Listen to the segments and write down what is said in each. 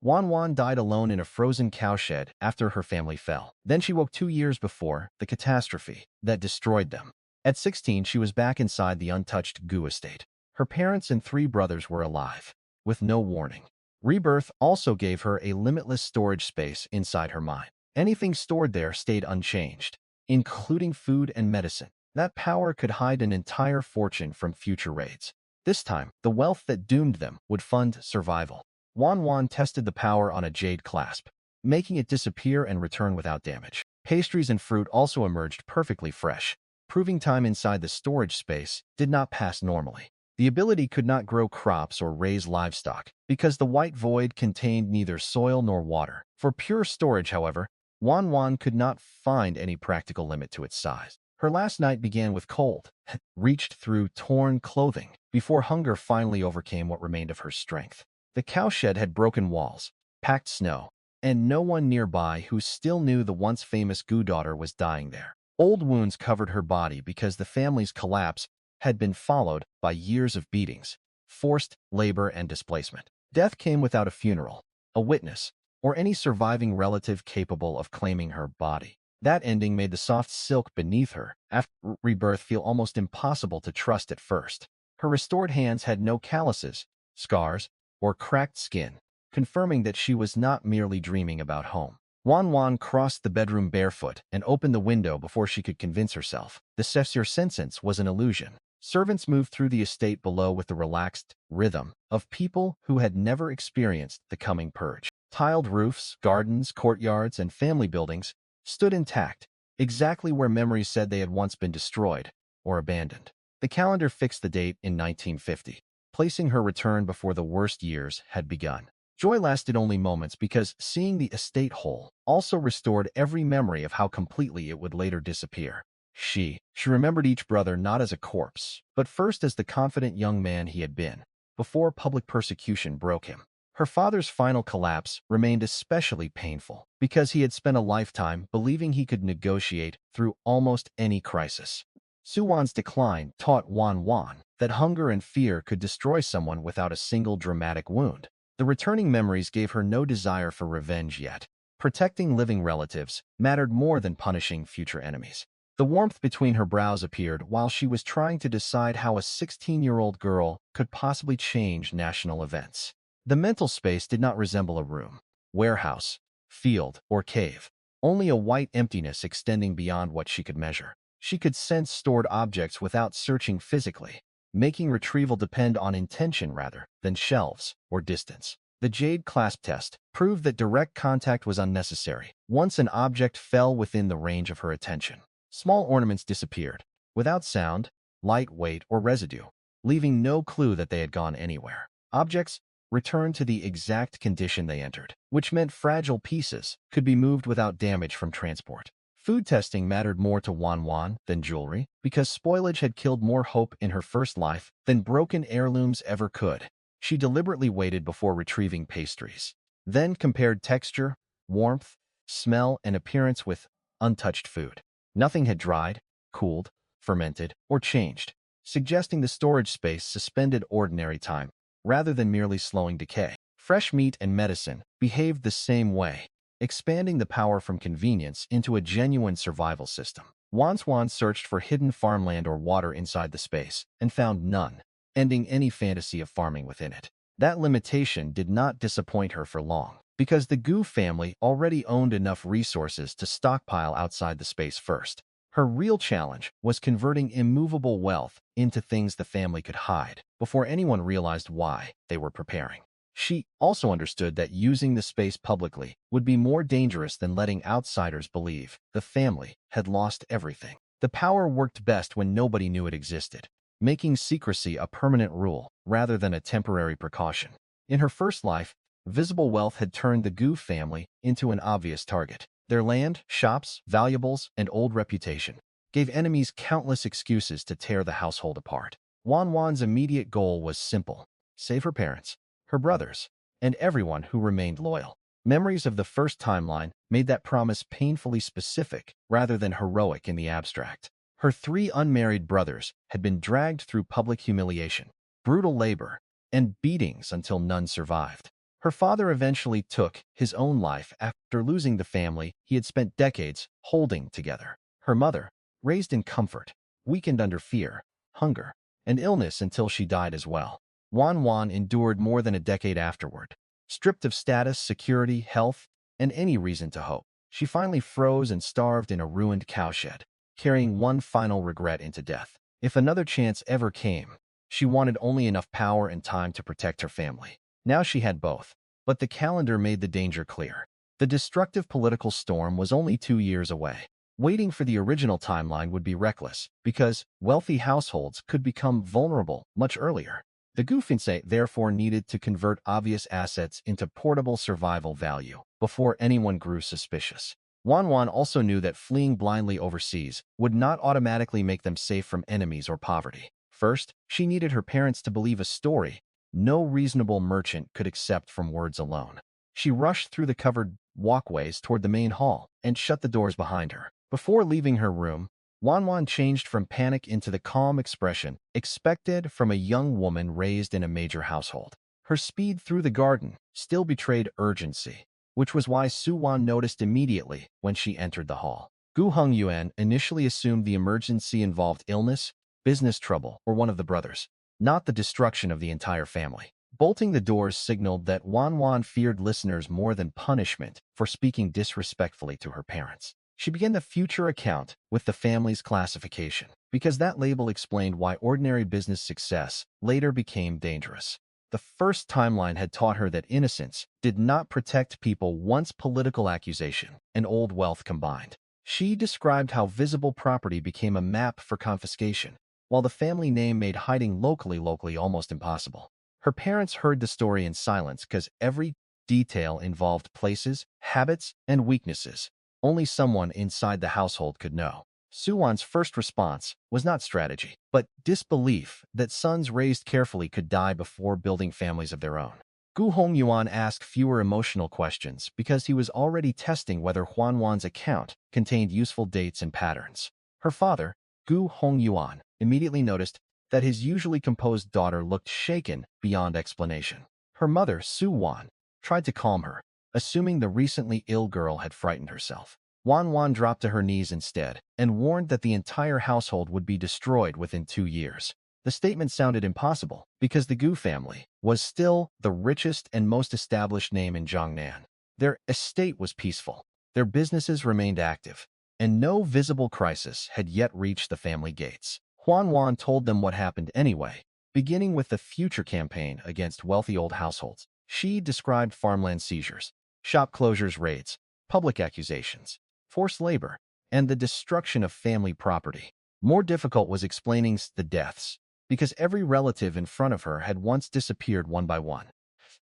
Juan Wan died alone in a frozen cowshed after her family fell. Then she woke 2 years before the catastrophe that destroyed them. At 16, she was back inside the untouched Gu estate. Her parents and 3 brothers were alive, with no warning. Rebirth also gave her a limitless storage space inside her mind. Anything stored there stayed unchanged, including food and medicine. That power could hide an entire fortune from future raids. This time, the wealth that doomed them would fund survival. Juan Wan tested the power on a jade clasp, making it disappear and return without damage. Pastries and fruit also emerged perfectly fresh, proving time inside the storage space did not pass normally. The ability could not grow crops or raise livestock, because the white void contained neither soil nor water. For pure storage, however, Juan Wan could not find any practical limit to its size. Her last night began with cold, reached through torn clothing, before hunger finally overcame what remained of her strength. The cowshed had broken walls, packed snow, and no one nearby who still knew the once famous Gu daughter was dying there. Old wounds covered her body because the family's collapse had been followed by years of beatings, forced labor, and displacement. Death came without a funeral, a witness, or any surviving relative capable of claiming her body. That ending made the soft silk beneath her after rebirth feel almost impossible to trust at first. Her restored hands had no calluses, scars, or cracked skin, confirming that she was not merely dreaming about home. Juan Wan crossed the bedroom barefoot and opened the window before she could convince herself the sensence was an illusion. Servants moved through the estate below with the relaxed rhythm of people who had never experienced the coming purge. Tiled roofs, gardens, courtyards, and family buildings stood intact, exactly where memories said they had once been destroyed or abandoned. The calendar fixed the date in 1950, placing her return before the worst years had begun. Joy lasted only moments because seeing the estate whole also restored every memory of how completely it would later disappear. She remembered each brother not as a corpse, but first as the confident young man he had been, before public persecution broke him. Her father's final collapse remained especially painful because he had spent a lifetime believing he could negotiate through almost any crisis. Suwan's decline taught Juan Wan that hunger and fear could destroy someone without a single dramatic wound. The returning memories gave her no desire for revenge yet. Protecting living relatives mattered more than punishing future enemies. The warmth between her brows appeared while she was trying to decide how a 16-year-old girl could possibly change national events. The mental space did not resemble a room, warehouse, field, or cave, only a white emptiness extending beyond what she could measure. She could sense stored objects without searching physically, making retrieval depend on intention rather than shelves or distance. The jade clasp test proved that direct contact was unnecessary once an object fell within the range of her attention. Small ornaments disappeared, without sound, light, weight, or residue, leaving no clue that they had gone anywhere. Objects returned to the exact condition they entered, which meant fragile pieces could be moved without damage from transport. Food testing mattered more to Juan Wan than jewelry, because spoilage had killed more hope in her first life than broken heirlooms ever could. She deliberately waited before retrieving pastries, then compared texture, warmth, smell, and appearance with untouched food. Nothing had dried, cooled, fermented, or changed, suggesting the storage space suspended ordinary time, rather than merely slowing decay. Fresh meat and medicine behaved the same way, expanding the power from convenience into a genuine survival system. Juan Wan searched for hidden farmland or water inside the space, and found none, ending any fantasy of farming within it. That limitation did not disappoint her for long, because the Gu family already owned enough resources to stockpile outside the space first. Her real challenge was converting immovable wealth into things the family could hide before anyone realized why they were preparing. She also understood that using the space publicly would be more dangerous than letting outsiders believe the family had lost everything. The power worked best when nobody knew it existed, making secrecy a permanent rule rather than a temporary precaution. In her first life, visible wealth had turned the Gu family into an obvious target. Their land, shops, valuables, and old reputation gave enemies countless excuses to tear the household apart. Juan Wan's immediate goal was simple: save her parents, her brothers, and everyone who remained loyal. Memories of the first timeline made that promise painfully specific rather than heroic in the abstract. Her 3 unmarried brothers had been dragged through public humiliation, brutal labor, and beatings until none survived. Her father eventually took his own life after losing the family he had spent decades holding together. Her mother, raised in comfort, weakened under fear, hunger, and illness until she died as well. Juan Wan endured more than a decade afterward. Stripped of status, security, health, and any reason to hope, she finally froze and starved in a ruined cowshed, carrying one final regret into death. If another chance ever came, she wanted only enough power and time to protect her family. Now she had both, but the calendar made the danger clear. The destructive political storm was only 2 years away. Waiting for the original timeline would be reckless, because wealthy households could become vulnerable much earlier. The Gufinse therefore needed to convert obvious assets into portable survival value before anyone grew suspicious. Juan Wan also knew that fleeing blindly overseas would not automatically make them safe from enemies or poverty. First, she needed her parents to believe a story no reasonable merchant could accept from words alone. She rushed through the covered walkways toward the main hall and shut the doors behind her. Before leaving her room, Wan Wan changed from panic into the calm expression expected from a young woman raised in a major household. Her speed through the garden still betrayed urgency, which was why Su Wan noticed immediately when she entered the hall. Gu Hong Yuan initially assumed the emergency involved illness, business trouble, or one of the brothers, not the destruction of the entire family. Bolting the doors signaled that Wan Wan feared listeners more than punishment for speaking disrespectfully to her parents. She began the future account with the family's classification, because that label explained why ordinary business success later became dangerous. The first timeline had taught her that innocence did not protect people once political accusation and old wealth combined. She described how visible property became a map for confiscation, while the family name made hiding locally almost impossible. Her parents heard the story in silence because every detail involved places, habits, and weaknesses only someone inside the household could know. Suwon's first response was not strategy, but disbelief that sons raised carefully could die before building families of their own. Gu Hongyuan asked fewer emotional questions because he was already testing whether Huan Wan's account contained useful dates and patterns. Her father, Gu Hongyuan, immediately noticed that his usually composed daughter looked shaken beyond explanation. Her mother, Su Wan, tried to calm her, assuming the recently ill girl had frightened herself. Wan Wan dropped to her knees instead and warned that the entire household would be destroyed within 2 years. The statement sounded impossible because the Gu family was still the richest and most established name in Jiangnan. Their estate was peaceful, their businesses remained active, and no visible crisis had yet reached the family gates. Huan Wan told them what happened anyway, beginning with the future campaign against wealthy old households. She described farmland seizures, shop closures raids, public accusations, forced labor, and the destruction of family property. More difficult was explaining the deaths, because every relative in front of her had once disappeared one by one.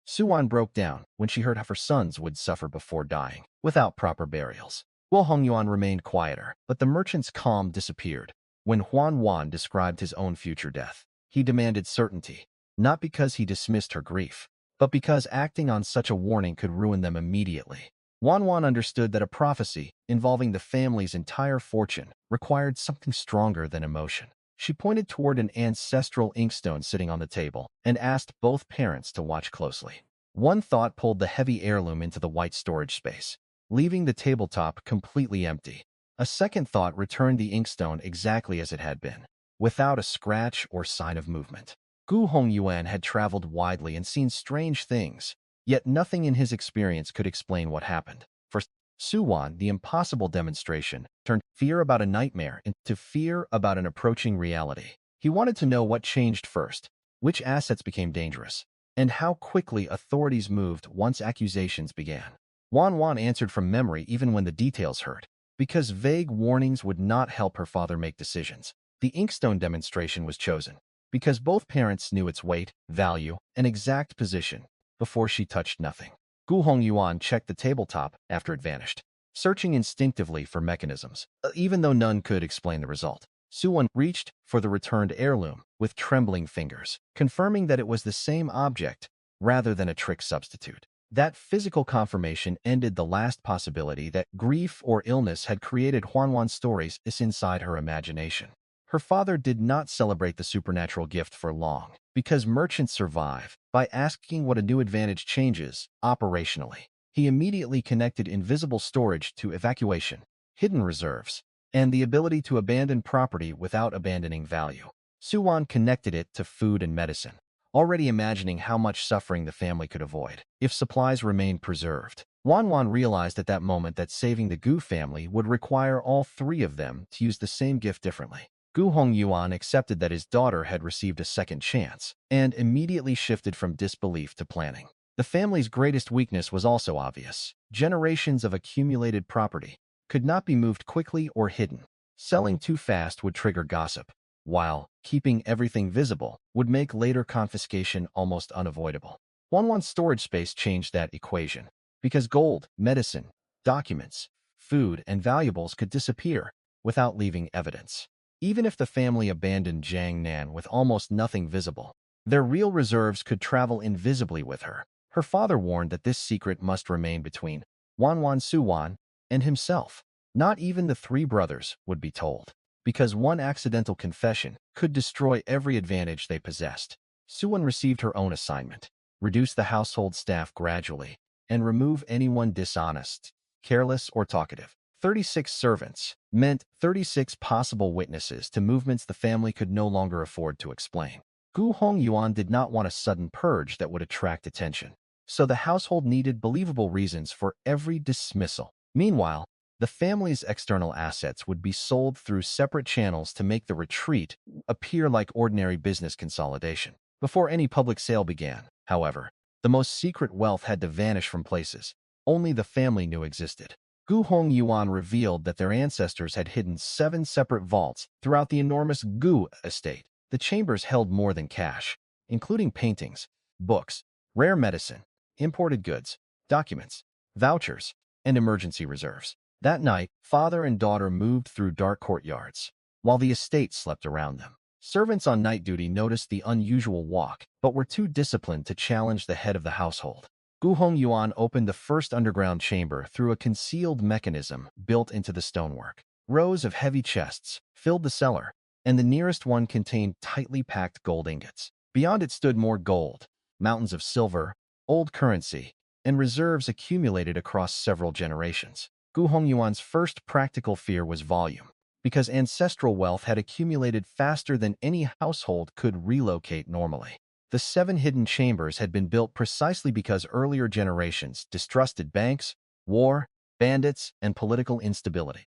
Suwan broke down when she heard how her sons would suffer before dying, without proper burials. Guo Hongyuan remained quieter, but the merchant's calm disappeared when Huan Wan described his own future death. He demanded certainty, not because he dismissed her grief, but because acting on such a warning could ruin them immediately. Wan Wan understood that a prophecy involving the family's entire fortune required something stronger than emotion. She pointed toward an ancestral inkstone sitting on the table and asked both parents to watch closely. One thought pulled the heavy heirloom into the white storage space, leaving the tabletop completely empty. A second thought returned the inkstone exactly as it had been, without a scratch or sign of movement. Gu Hongyuan had traveled widely and seen strange things, yet nothing in his experience could explain what happened. For Suwan, the impossible demonstration turned fear about a nightmare into fear about an approaching reality. He wanted to know what changed first, which assets became dangerous, and how quickly authorities moved once accusations began. Wan Wan answered from memory even when the details hurt, because vague warnings would not help her father make decisions. The inkstone demonstration was chosen because both parents knew its weight, value, and exact position before she touched nothing. Gu Hongyuan checked the tabletop after it vanished, searching instinctively for mechanisms, even though none could explain the result. Suwon reached for the returned heirloom with trembling fingers, confirming that it was the same object rather than a trick substitute. That physical confirmation ended the last possibility that grief or illness had created Huanwan's stories inside her imagination. Her father did not celebrate the supernatural gift for long, because merchants survive by asking what a new advantage changes operationally. He immediately connected invisible storage to evacuation, hidden reserves, and the ability to abandon property without abandoning value. Suwan connected it to food and medicine, already imagining how much suffering the family could avoid if supplies remained preserved. Juan Wan realized at that moment that saving the Gu family would require all three of them to use the same gift differently. Gu Hongyuan accepted that his daughter had received a second chance and immediately shifted from disbelief to planning. The family's greatest weakness was also obvious. Generations of accumulated property could not be moved quickly or hidden. Selling too fast would trigger gossip, while keeping everything visible would make later confiscation almost unavoidable. Wanwan's storage space changed that equation, because gold, medicine, documents, food, and valuables could disappear without leaving evidence. Even if the family abandoned Jiangnan with almost nothing visible, their real reserves could travel invisibly with her. Her father warned that this secret must remain between Wanwan Suwan and himself. Not even the three brothers would be told, because one accidental confession could destroy every advantage they possessed. Suwan received her own assignment: reduce the household staff gradually and remove anyone dishonest, careless, or talkative. 36 servants meant 36 possible witnesses to movements the family could no longer afford to explain. Gu Hongyuan did not want a sudden purge that would attract attention, so the household needed believable reasons for every dismissal. Meanwhile, the family's external assets would be sold through separate channels to make the retreat appear like ordinary business consolidation. Before any public sale began, however, the most secret wealth had to vanish from places only the family knew existed. Gu Hongyuan revealed that their ancestors had hidden 7 separate vaults throughout the enormous Gu estate. The chambers held more than cash, including paintings, books, rare medicine, imported goods, documents, vouchers, and emergency reserves. That night, father and daughter moved through dark courtyards, while the estate slept around them. Servants on night duty noticed the unusual walk, but were too disciplined to challenge the head of the household. Gu Hongyuan opened the first underground chamber through a concealed mechanism built into the stonework. Rows of heavy chests filled the cellar, and the nearest one contained tightly packed gold ingots. Beyond it stood more gold, mountains of silver, old currency, and reserves accumulated across several generations. Gu Hongyuan's first practical fear was volume, because ancestral wealth had accumulated faster than any household could relocate normally. The 7 hidden chambers had been built precisely because earlier generations distrusted banks, war, bandits, and political instability.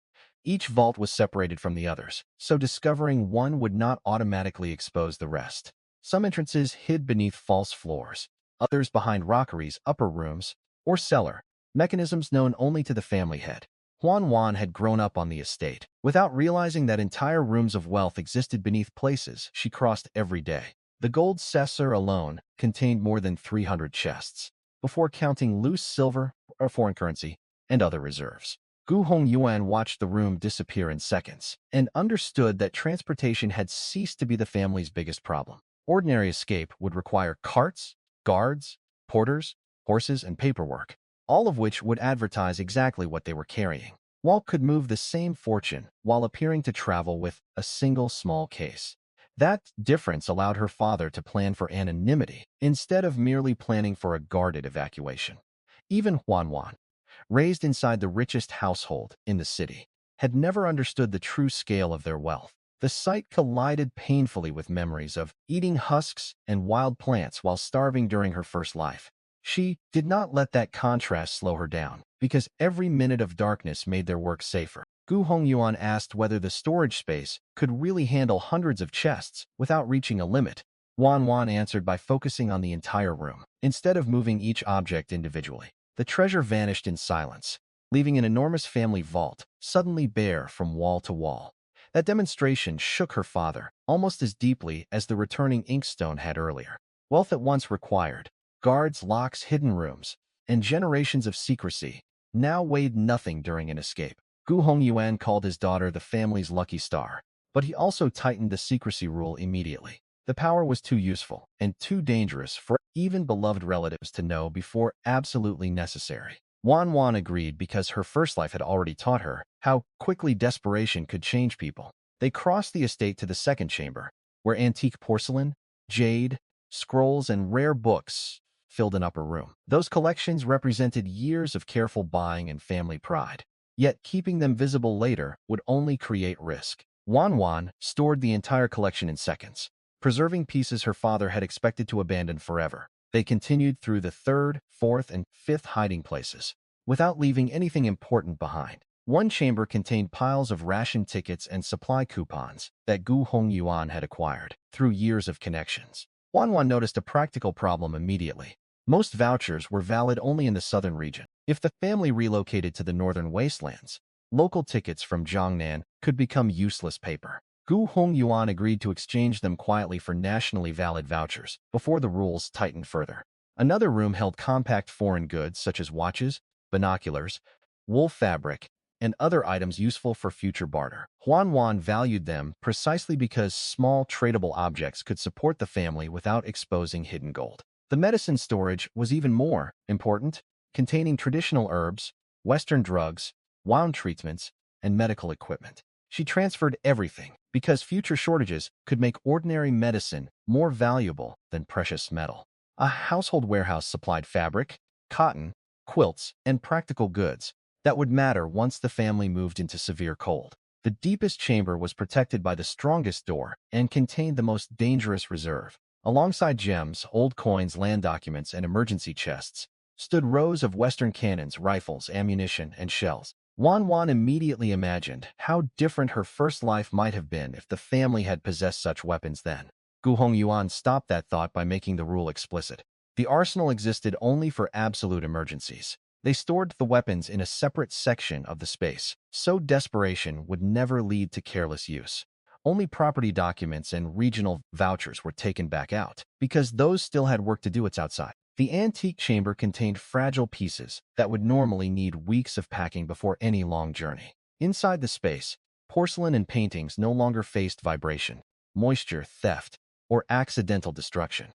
Each vault was separated from the others, so discovering one would not automatically expose the rest. Some entrances hid beneath false floors, others behind rockeries, upper rooms, or cellar, mechanisms known only to the family head. Juan Wan had grown up on the estate, without realizing that entire rooms of wealth existed beneath places she crossed every day. The gold cesser alone contained more than 300 chests, before counting loose silver, or foreign currency, and other reserves. Gu Hongyuan watched the room disappear in seconds, and understood that transportation had ceased to be the family's biggest problem. Ordinary escape would require carts, guards, porters, horses, and paperwork, all of which would advertise exactly what they were carrying. Walt could move the same fortune while appearing to travel with a single small case. That difference allowed her father to plan for anonymity instead of merely planning for a guarded evacuation. Even Juan Wan, raised inside the richest household in the city, had never understood the true scale of their wealth. The sight collided painfully with memories of eating husks and wild plants while starving during her first life. She did not let that contrast slow her down, because every minute of darkness made their work safer. Gu Hongyuan asked whether the storage space could really handle hundreds of chests without reaching a limit. Juan Wan answered by focusing on the entire room, instead of moving each object individually. The treasure vanished in silence, leaving an enormous family vault, suddenly bare from wall to wall. That demonstration shook her father, almost as deeply as the returning inkstone had earlier. Wealth at once required guards, locks, hidden rooms, and generations of secrecy now weighed nothing during an escape. Gu Hongyuan called his daughter the family's lucky star, but he also tightened the secrecy rule immediately. The power was too useful and too dangerous for even beloved relatives to know before absolutely necessary. Juan Wan agreed because her first life had already taught her how quickly desperation could change people. They crossed the estate to the second chamber, where antique porcelain, jade, scrolls, and rare books filled an upper room. Those collections represented years of careful buying and family pride. Yet keeping them visible later would only create risk. Juan Wan stored the entire collection in seconds, preserving pieces her father had expected to abandon forever. They continued through the third, fourth, and fifth hiding places, without leaving anything important behind. One chamber contained piles of ration tickets and supply coupons that Gu Hongyuan had acquired through years of connections. Juan Wan noticed a practical problem immediately. Most vouchers were valid only in the southern region. If the family relocated to the northern wastelands, local tickets from Jiangnan could become useless paper. Gu Hongyuan agreed to exchange them quietly for nationally valid vouchers before the rules tightened further. Another room held compact foreign goods such as watches, binoculars, wool fabric, and other items useful for future barter. Juan Wan valued them precisely because small tradable objects could support the family without exposing hidden gold. The medicine storage was even more important, containing traditional herbs, Western drugs, wound treatments, and medical equipment. She transferred everything because future shortages could make ordinary medicine more valuable than precious metal. A household warehouse supplied fabric, cotton, quilts, and practical goods that would matter once the family moved into severe cold. The deepest chamber was protected by the strongest door and contained the most dangerous reserve. Alongside gems, old coins, land documents, and emergency chests stood rows of Western cannons, rifles, ammunition, and shells. Juan Wan immediately imagined how different her first life might have been if the family had possessed such weapons then. Gu Hongyuan stopped that thought by making the rule explicit. The arsenal existed only for absolute emergencies. They stored the weapons in a separate section of the space, so desperation would never lead to careless use. Only property documents and regional vouchers were taken back out, because those still had work to do outside. The antique chamber contained fragile pieces that would normally need weeks of packing before any long journey. Inside the space, porcelain and paintings no longer faced vibration, moisture, theft, or accidental destruction.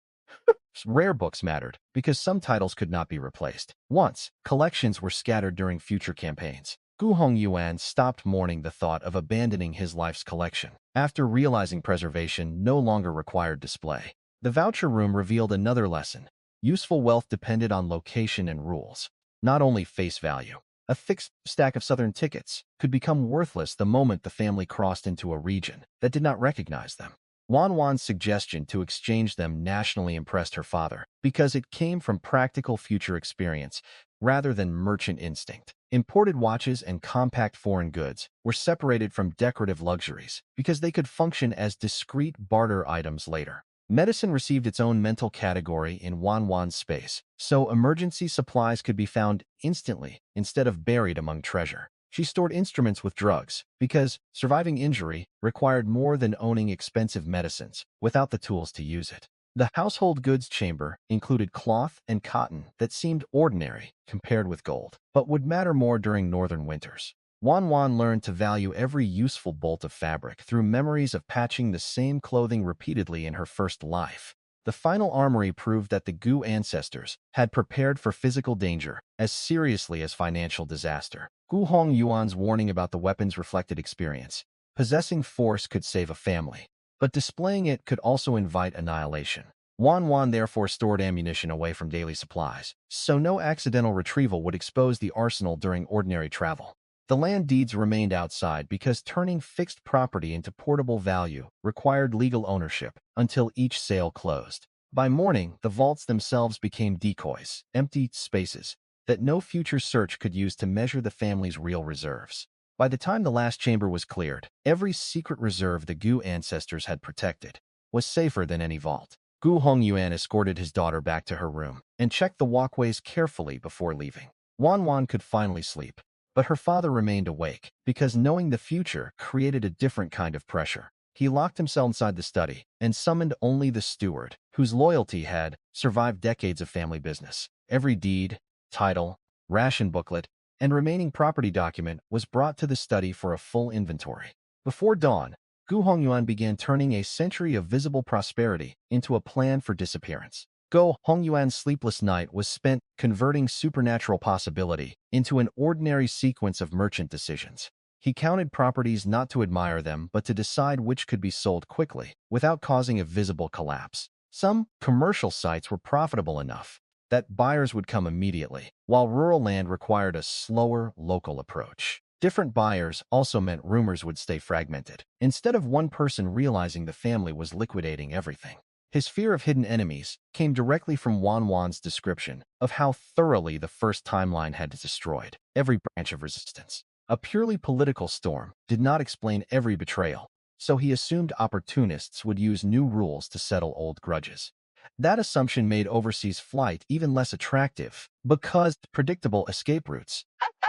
Rare books mattered, because some titles could not be replaced. Once, collections were scattered during future campaigns. Gu Hongyuan stopped mourning the thought of abandoning his life's collection, after realizing preservation no longer required display. The voucher room revealed another lesson. Useful wealth depended on location and rules, not only face value. A fixed stack of southern tickets could become worthless the moment the family crossed into a region that did not recognize them. Juan Wan's suggestion to exchange them nationally impressed her father because it came from practical future experience rather than merchant instinct. Imported watches and compact foreign goods were separated from decorative luxuries because they could function as discrete barter items later. Medicine received its own mental category in Juan Wan's space, so emergency supplies could be found instantly instead of buried among treasure. She stored instruments with drugs because surviving injury required more than owning expensive medicines without the tools to use it. The household goods chamber included cloth and cotton that seemed ordinary compared with gold, but would matter more during northern winters. Juan Wan learned to value every useful bolt of fabric through memories of patching the same clothing repeatedly in her first life. The final armory proved that the Gu ancestors had prepared for physical danger as seriously as financial disaster. Gu Hongyuan's warning about the weapons reflected experience. Possessing force could save a family, but displaying it could also invite annihilation. Juan Wan therefore stored ammunition away from daily supplies, so no accidental retrieval would expose the arsenal during ordinary travel. The land deeds remained outside because turning fixed property into portable value required legal ownership until each sale closed. By morning, the vaults themselves became decoys, empty spaces that no future search could use to measure the family's real reserves. By the time the last chamber was cleared, every secret reserve the Gu ancestors had protected was safer than any vault. Gu Hongyuan escorted his daughter back to her room and checked the walkways carefully before leaving. Juan Wan could finally sleep, but her father remained awake because knowing the future created a different kind of pressure. He locked himself inside the study and summoned only the steward, whose loyalty had survived decades of family business. Every deed, title, ration booklet, and remaining property document was brought to the study for a full inventory. Before dawn, Gu Hongyuan began turning a century of visible prosperity into a plan for disappearance. Gu Hongyuan's sleepless night was spent converting supernatural possibility into an ordinary sequence of merchant decisions. He counted properties not to admire them but to decide which could be sold quickly, without causing a visible collapse. Some commercial sites were profitable enough that buyers would come immediately, while rural land required a slower local approach. Different buyers also meant rumors would stay fragmented, instead of one person realizing the family was liquidating everything. His fear of hidden enemies came directly from Juan Wan's description of how thoroughly the first timeline had destroyed every branch of resistance. A purely political storm did not explain every betrayal, so he assumed opportunists would use new rules to settle old grudges. That assumption made overseas flight even less attractive because predictable escape routes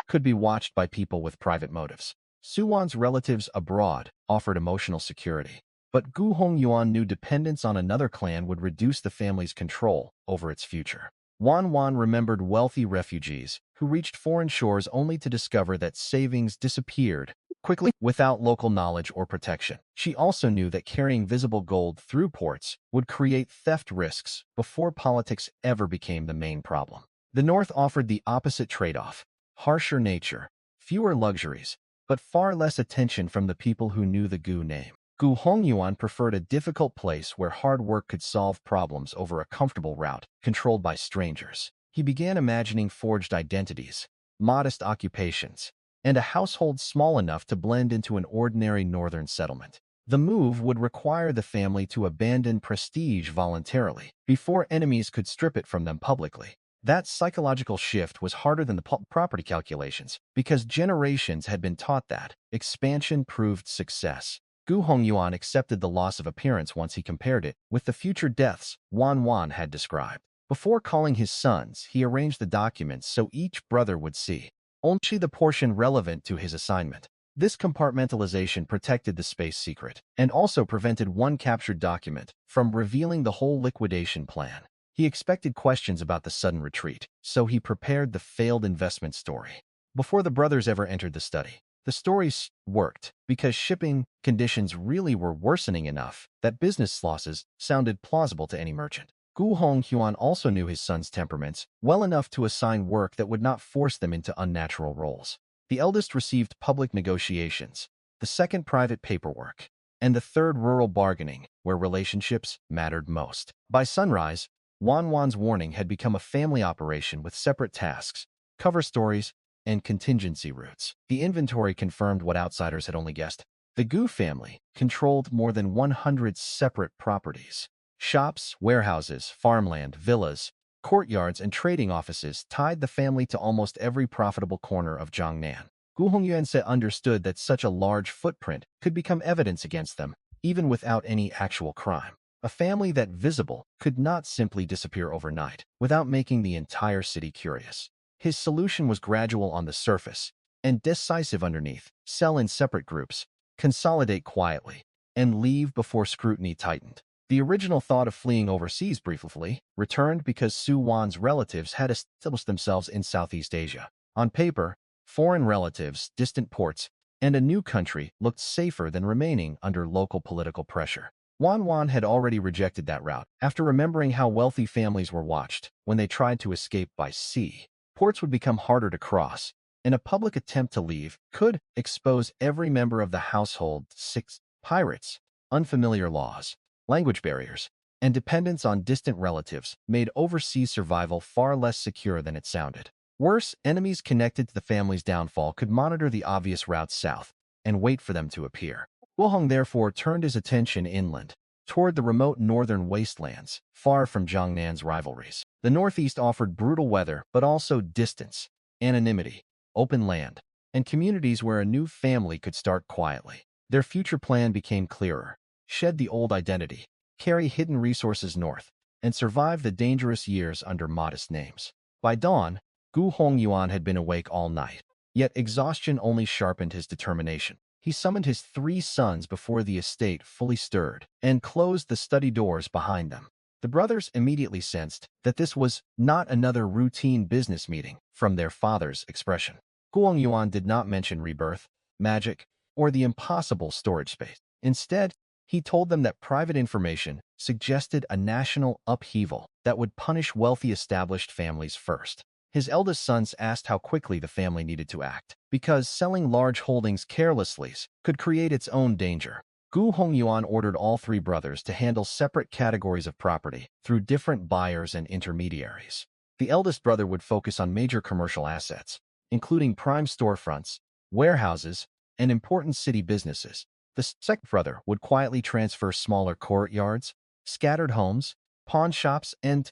could be watched by people with private motives. Suwon's relatives abroad offered emotional security, but Gu Hongyuan knew dependence on another clan would reduce the family's control over its future. Wan Wan remembered wealthy refugees who reached foreign shores only to discover that savings disappeared quickly without local knowledge or protection. She also knew that carrying visible gold through ports would create theft risks before politics ever became the main problem. The North offered the opposite trade-off: harsher nature, fewer luxuries, but far less attention from the people who knew the Gu name. Gu Hongyuan preferred a difficult place where hard work could solve problems over a comfortable route controlled by strangers. He began imagining forged identities, modest occupations, and a household small enough to blend into an ordinary northern settlement. The move would require the family to abandon prestige voluntarily before enemies could strip it from them publicly. That psychological shift was harder than the property calculations because generations had been taught that expansion proved success. Gu Hongyuan accepted the loss of appearance once he compared it with the future deaths Wan Wan had described. Before calling his sons, he arranged the documents so each brother would see only the portion relevant to his assignment. This compartmentalization protected the space secret and also prevented one captured document from revealing the whole liquidation plan. He expected questions about the sudden retreat, so he prepared the failed investment story. Before the brothers ever entered the study, the stories worked because shipping conditions really were worsening enough that business losses sounded plausible to any merchant. Gu Hongyuan also knew his sons' temperaments well enough to assign work that would not force them into unnatural roles. The eldest received public negotiations, the second private paperwork, and the third rural bargaining, where relationships mattered most. By sunrise, Wan Wan's warning had become a family operation with separate tasks, cover stories, and contingency routes. The inventory confirmed what outsiders had only guessed. The Gu family controlled more than 100 separate properties. Shops, warehouses, farmland, villas, courtyards, and trading offices tied the family to almost every profitable corner of Jiangnan. Gu Hongyuan understood that such a large footprint could become evidence against them, even without any actual crime. A family that visible could not simply disappear overnight without making the entire city curious. His solution was gradual on the surface and decisive underneath: sell in separate groups, consolidate quietly, and leave before scrutiny tightened. The original thought of fleeing overseas briefly returned because Su Wan's relatives had established themselves in Southeast Asia. On paper, foreign relatives, distant ports, and a new country looked safer than remaining under local political pressure. Wan Wan had already rejected that route after remembering how wealthy families were watched when they tried to escape by sea. Ports would become harder to cross, and a public attempt to leave could expose every member of the household. 6. Pirates, unfamiliar laws, language barriers, and dependence on distant relatives made overseas survival far less secure than it sounded. Worse, enemies connected to the family's downfall could monitor the obvious routes south and wait for them to appear. Guoheng therefore turned his attention inland, toward the remote northern wastelands, far from Jiangnan's rivalries. The northeast offered brutal weather, but also distance, anonymity, open land, and communities where a new family could start quietly. Their future plan became clearer: shed the old identity, carry hidden resources north, and survive the dangerous years under modest names. By dawn, Gu Hongyuan had been awake all night, yet exhaustion only sharpened his determination. He summoned his 3 sons before the estate fully stirred and closed the study doors behind them. The brothers immediately sensed that this was not another routine business meeting from their father's expression. Guang Yuan did not mention rebirth, magic, or the impossible storage space. Instead, he told them that private information suggested a national upheaval that would punish wealthy established families first. His eldest sons asked how quickly the family needed to act, because selling large holdings carelessly could create its own danger. Gu Hongyuan ordered all three brothers to handle separate categories of property through different buyers and intermediaries. The eldest brother would focus on major commercial assets, including prime storefronts, warehouses, and important city businesses. The second brother would quietly transfer smaller courtyards, scattered homes, pawn shops, and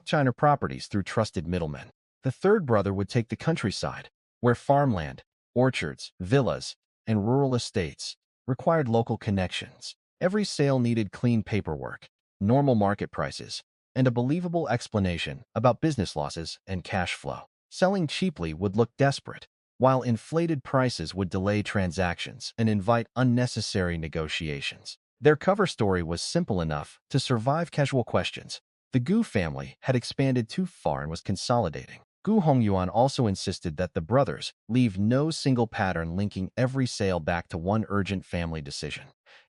China properties through trusted middlemen. The third brother would take the countryside, where farmland, orchards, villas, and rural estates required local connections. Every sale needed clean paperwork, normal market prices, and a believable explanation about business losses and cash flow. Selling cheaply would look desperate, while inflated prices would delay transactions and invite unnecessary negotiations. Their cover story was simple enough to survive casual questions. The Gu family had expanded too far and was consolidating. Gu Hongyuan also insisted that the brothers leave no single pattern linking every sale back to one urgent family decision.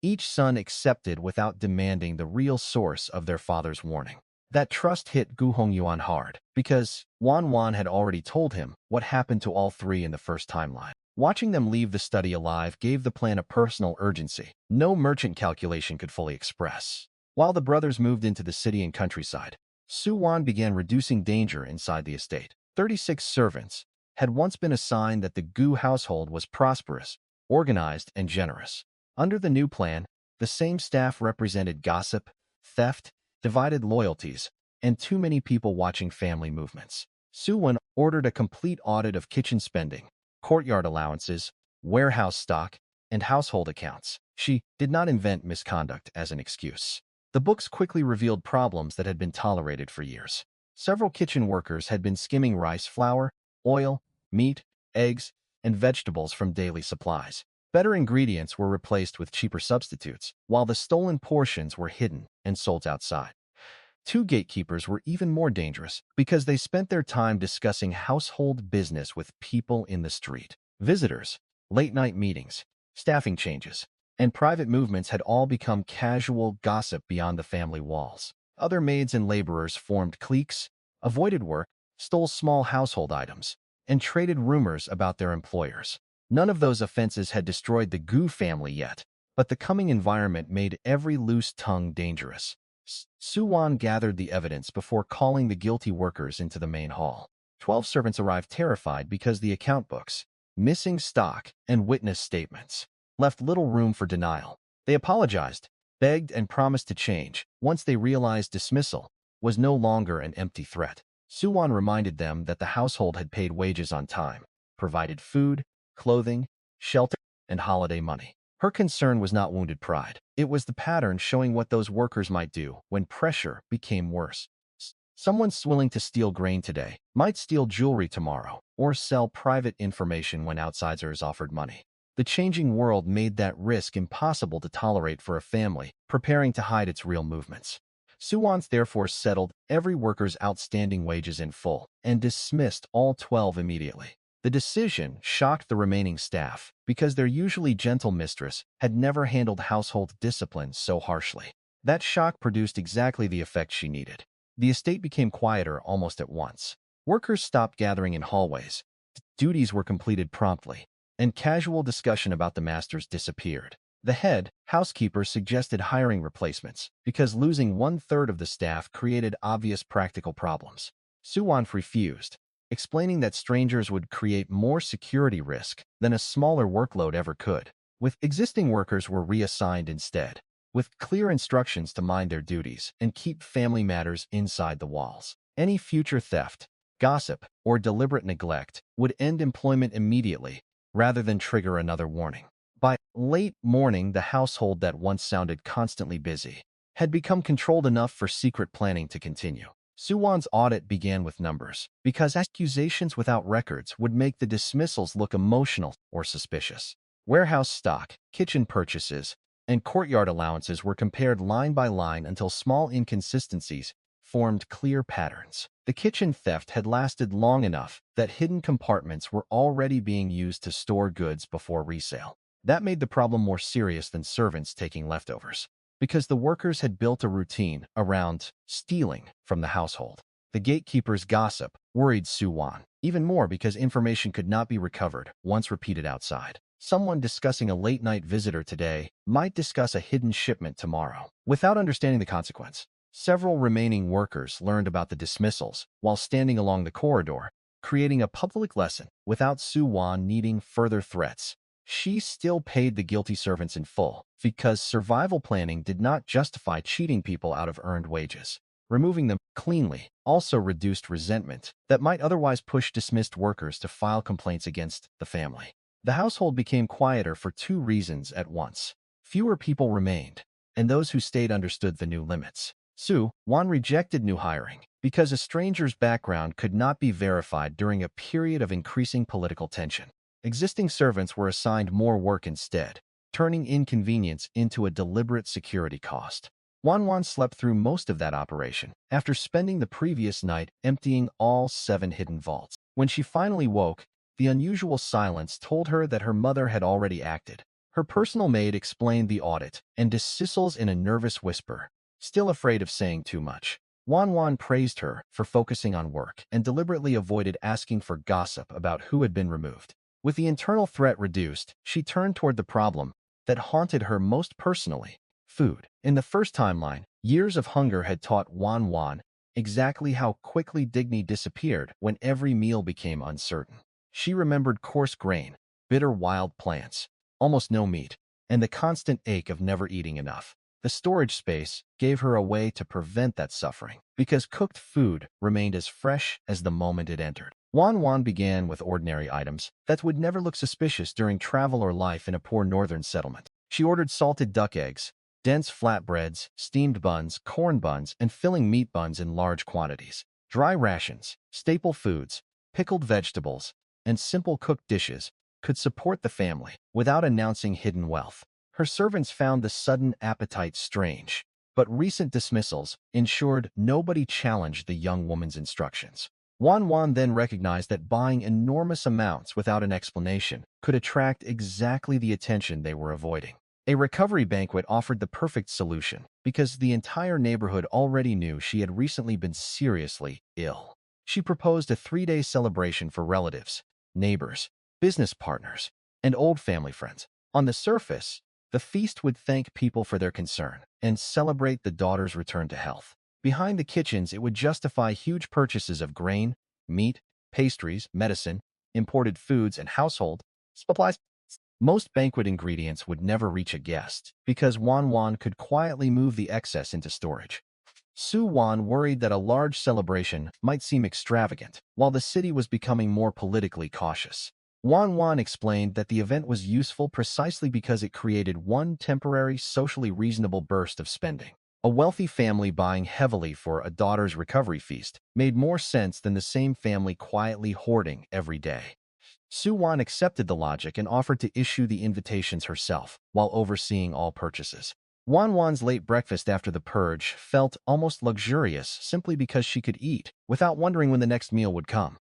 Each son accepted without demanding the real source of their father's warning. That trust hit Gu Hongyuan hard, because Juan Wan had already told him what happened to all three in the first timeline. Watching them leave the study alive gave the plan a personal urgency no merchant calculation could fully express. While the brothers moved into the city and countryside, Su Wan began reducing danger inside the estate. 36 servants had once been a sign that the Gu household was prosperous, organized, and generous. Under the new plan, the same staff represented gossip, theft, divided loyalties, and too many people watching family movements. Su Wan ordered a complete audit of kitchen spending, courtyard allowances, warehouse stock, and household accounts. She did not invent misconduct as an excuse. The books quickly revealed problems that had been tolerated for years. Several kitchen workers had been skimming rice flour, oil, meat, eggs, and vegetables from daily supplies. Better ingredients were replaced with cheaper substitutes, while the stolen portions were hidden and sold outside. Two gatekeepers were even more dangerous because they spent their time discussing household business with people in the street. Visitors, late-night meetings, staffing changes, and private movements had all become casual gossip beyond the family walls. Other maids and laborers formed cliques, avoided work, stole small household items, and traded rumors about their employers. None of those offenses had destroyed the Gu family yet, but the coming environment made every loose tongue dangerous. Su Wan gathered the evidence before calling the guilty workers into the main hall. 12 servants arrived terrified because the account books, missing stock, and witness statements left little room for denial. They apologized, begged, and promised to change once they realized dismissal was no longer an empty threat. Su Wan reminded them that the household had paid wages on time, provided food, clothing, shelter, and holiday money. Her concern was not wounded pride. It was the pattern showing what those workers might do when pressure became worse. Someone willing to steal grain today might steal jewelry tomorrow or sell private information when outsiders offered money. The changing world made that risk impossible to tolerate for a family preparing to hide its real movements. Su Wan therefore settled every worker's outstanding wages in full and dismissed all 12 immediately. The decision shocked the remaining staff because their usually gentle mistress had never handled household discipline so harshly. That shock produced exactly the effect she needed. The estate became quieter almost at once. Workers stopped gathering in hallways, duties were completed promptly, and casual discussion about the masters disappeared. The head housekeeper suggested hiring replacements because losing 1/3 of the staff created obvious practical problems. Su Wan refused, explaining that strangers would create more security risk than a smaller workload ever could. With existing workers were reassigned instead, with clear instructions to mind their duties and keep family matters inside the walls. Any future theft, gossip, or deliberate neglect would end employment immediately rather than trigger another warning. By late morning, the household that once sounded constantly busy had become controlled enough for secret planning to continue. Su Wan's audit began with numbers, because accusations without records would make the dismissals look emotional or suspicious. Warehouse stock, kitchen purchases, and courtyard allowances were compared line by line until small inconsistencies formed clear patterns. The kitchen theft had lasted long enough that hidden compartments were already being used to store goods before resale. That made the problem more serious than servants taking leftovers, because the workers had built a routine around stealing from the household. The gatekeeper's gossip worried Su Wan, even more because information could not be recovered once repeated outside. Someone discussing a late-night visitor today might discuss a hidden shipment tomorrow, without understanding the consequence. Several remaining workers learned about the dismissals while standing along the corridor, creating a public lesson without Su Wan needing further threats. She still paid the guilty servants in full because survival planning did not justify cheating people out of earned wages. Removing them cleanly also reduced resentment that might otherwise push dismissed workers to file complaints against the family. The household became quieter for two reasons at once. Fewer people remained, and those who stayed understood the new limits. Su Wan rejected new hiring because a stranger's background could not be verified during a period of increasing political tension. Existing servants were assigned more work instead, turning inconvenience into a deliberate security cost. Juan Wan slept through most of that operation, after spending the previous night emptying all 7 hidden vaults. When she finally woke, the unusual silence told her that her mother had already acted. Her personal maid explained the audit and dismissals in a nervous whisper, still afraid of saying too much. Juan Wan praised her for focusing on work and deliberately avoided asking for gossip about who had been removed. With the internal threat reduced, she turned toward the problem that haunted her most personally: food. In the first timeline, years of hunger had taught Juan Wan exactly how quickly dignity disappeared when every meal became uncertain. She remembered coarse grain, bitter wild plants, almost no meat, and the constant ache of never eating enough. The storage space gave her a way to prevent that suffering, because cooked food remained as fresh as the moment it entered. Juan Wan began with ordinary items that would never look suspicious during travel or life in a poor northern settlement. She ordered salted duck eggs, dense flatbreads, steamed buns, corn buns, and filling meat buns in large quantities. Dry rations, staple foods, pickled vegetables, and simple cooked dishes could support the family without announcing hidden wealth. Her servants found the sudden appetite strange, but recent dismissals ensured nobody challenged the young woman's instructions. Juan Wan then recognized that buying enormous amounts without an explanation could attract exactly the attention they were avoiding. A recovery banquet offered the perfect solution because the entire neighborhood already knew she had recently been seriously ill. She proposed a 3-day celebration for relatives, neighbors, business partners, and old family friends. On the surface, the feast would thank people for their concern and celebrate the daughter's return to health. Behind the kitchens, it would justify huge purchases of grain, meat, pastries, medicine, imported foods, and household supplies. Most banquet ingredients would never reach a guest because Juan Wan could quietly move the excess into storage. Su Wan worried that a large celebration might seem extravagant, while the city was becoming more politically cautious. Juan Wan explained that the event was useful precisely because it created one temporary, socially reasonable burst of spending. A wealthy family buying heavily for a daughter's recovery feast made more sense than the same family quietly hoarding every day. Su Wan accepted the logic and offered to issue the invitations herself while overseeing all purchases. Juan Wan's late breakfast after the purge felt almost luxurious simply because she could eat without wondering when the next meal would come.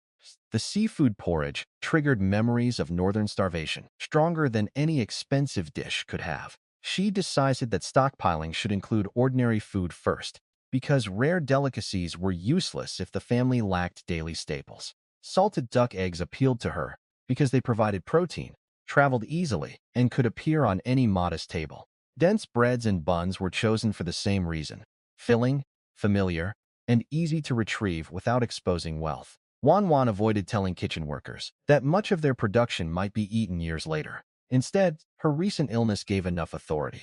The seafood porridge triggered memories of northern starvation, stronger than any expensive dish could have. She decided that stockpiling should include ordinary food first, because rare delicacies were useless if the family lacked daily staples. Salted duck eggs appealed to her because they provided protein, traveled easily, and could appear on any modest table. Dense breads and buns were chosen for the same reason: filling, familiar, and easy to retrieve without exposing wealth. Juan Wan avoided telling kitchen workers that much of their production might be eaten years later. Instead, her recent illness gave enough authority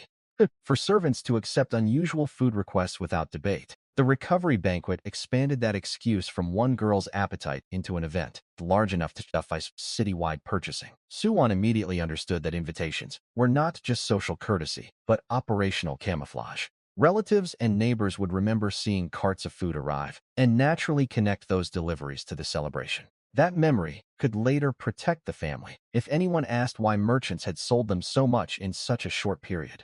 for servants to accept unusual food requests without debate. The recovery banquet expanded that excuse from one girl's appetite into an event large enough to justify citywide purchasing. Su Wan immediately understood that invitations were not just social courtesy, but operational camouflage. Relatives and neighbors would remember seeing carts of food arrive and naturally connect those deliveries to the celebration. That memory could later protect the family if anyone asked why merchants had sold them so much in such a short period.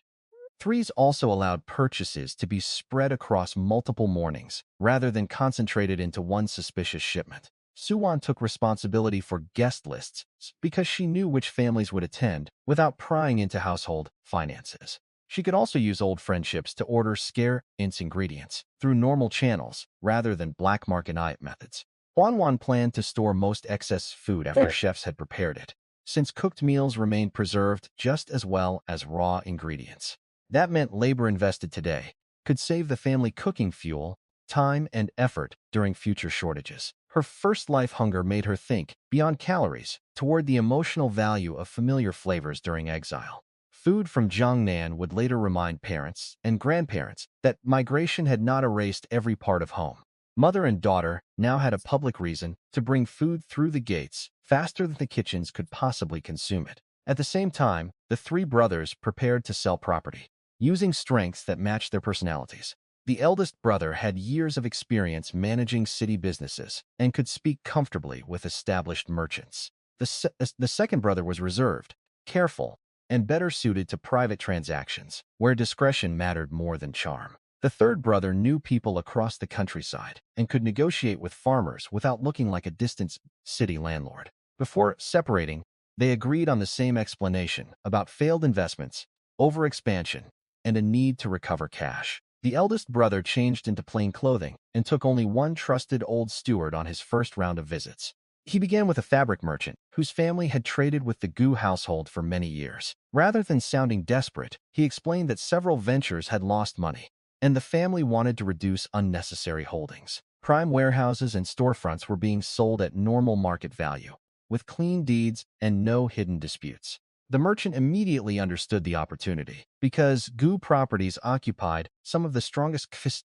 Threes also allowed purchases to be spread across multiple mornings rather than concentrated into one suspicious shipment. Su Wan took responsibility for guest lists because she knew which families would attend without prying into household finances. She could also use old friendships to order scarce ingredients through normal channels rather than black market methods. Juan Wan planned to store most excess food after chefs had prepared it, since cooked meals remained preserved just as well as raw ingredients. That meant labor invested today could save the family cooking fuel, time, and effort during future shortages. Her first life hunger made her think beyond calories toward the emotional value of familiar flavors during exile. Food from Jiangnan would later remind parents and grandparents that migration had not erased every part of home. Mother and daughter now had a public reason to bring food through the gates faster than the kitchens could possibly consume it. At the same time, the three brothers prepared to sell property, using strengths that matched their personalities. The eldest brother had years of experience managing city businesses and could speak comfortably with established merchants. The second brother was reserved, careful, and better suited to private transactions, where discretion mattered more than charm. The third brother knew people across the countryside and could negotiate with farmers without looking like a distant city landlord. Before separating, they agreed on the same explanation about failed investments, overexpansion, and a need to recover cash. The eldest brother changed into plain clothing and took only one trusted old steward on his first round of visits. He began with a fabric merchant whose family had traded with the Gu household for many years. Rather than sounding desperate, he explained that several ventures had lost money, and the family wanted to reduce unnecessary holdings. Prime warehouses and storefronts were being sold at normal market value, with clean deeds and no hidden disputes. The merchant immediately understood the opportunity because Gu properties occupied some of the strongest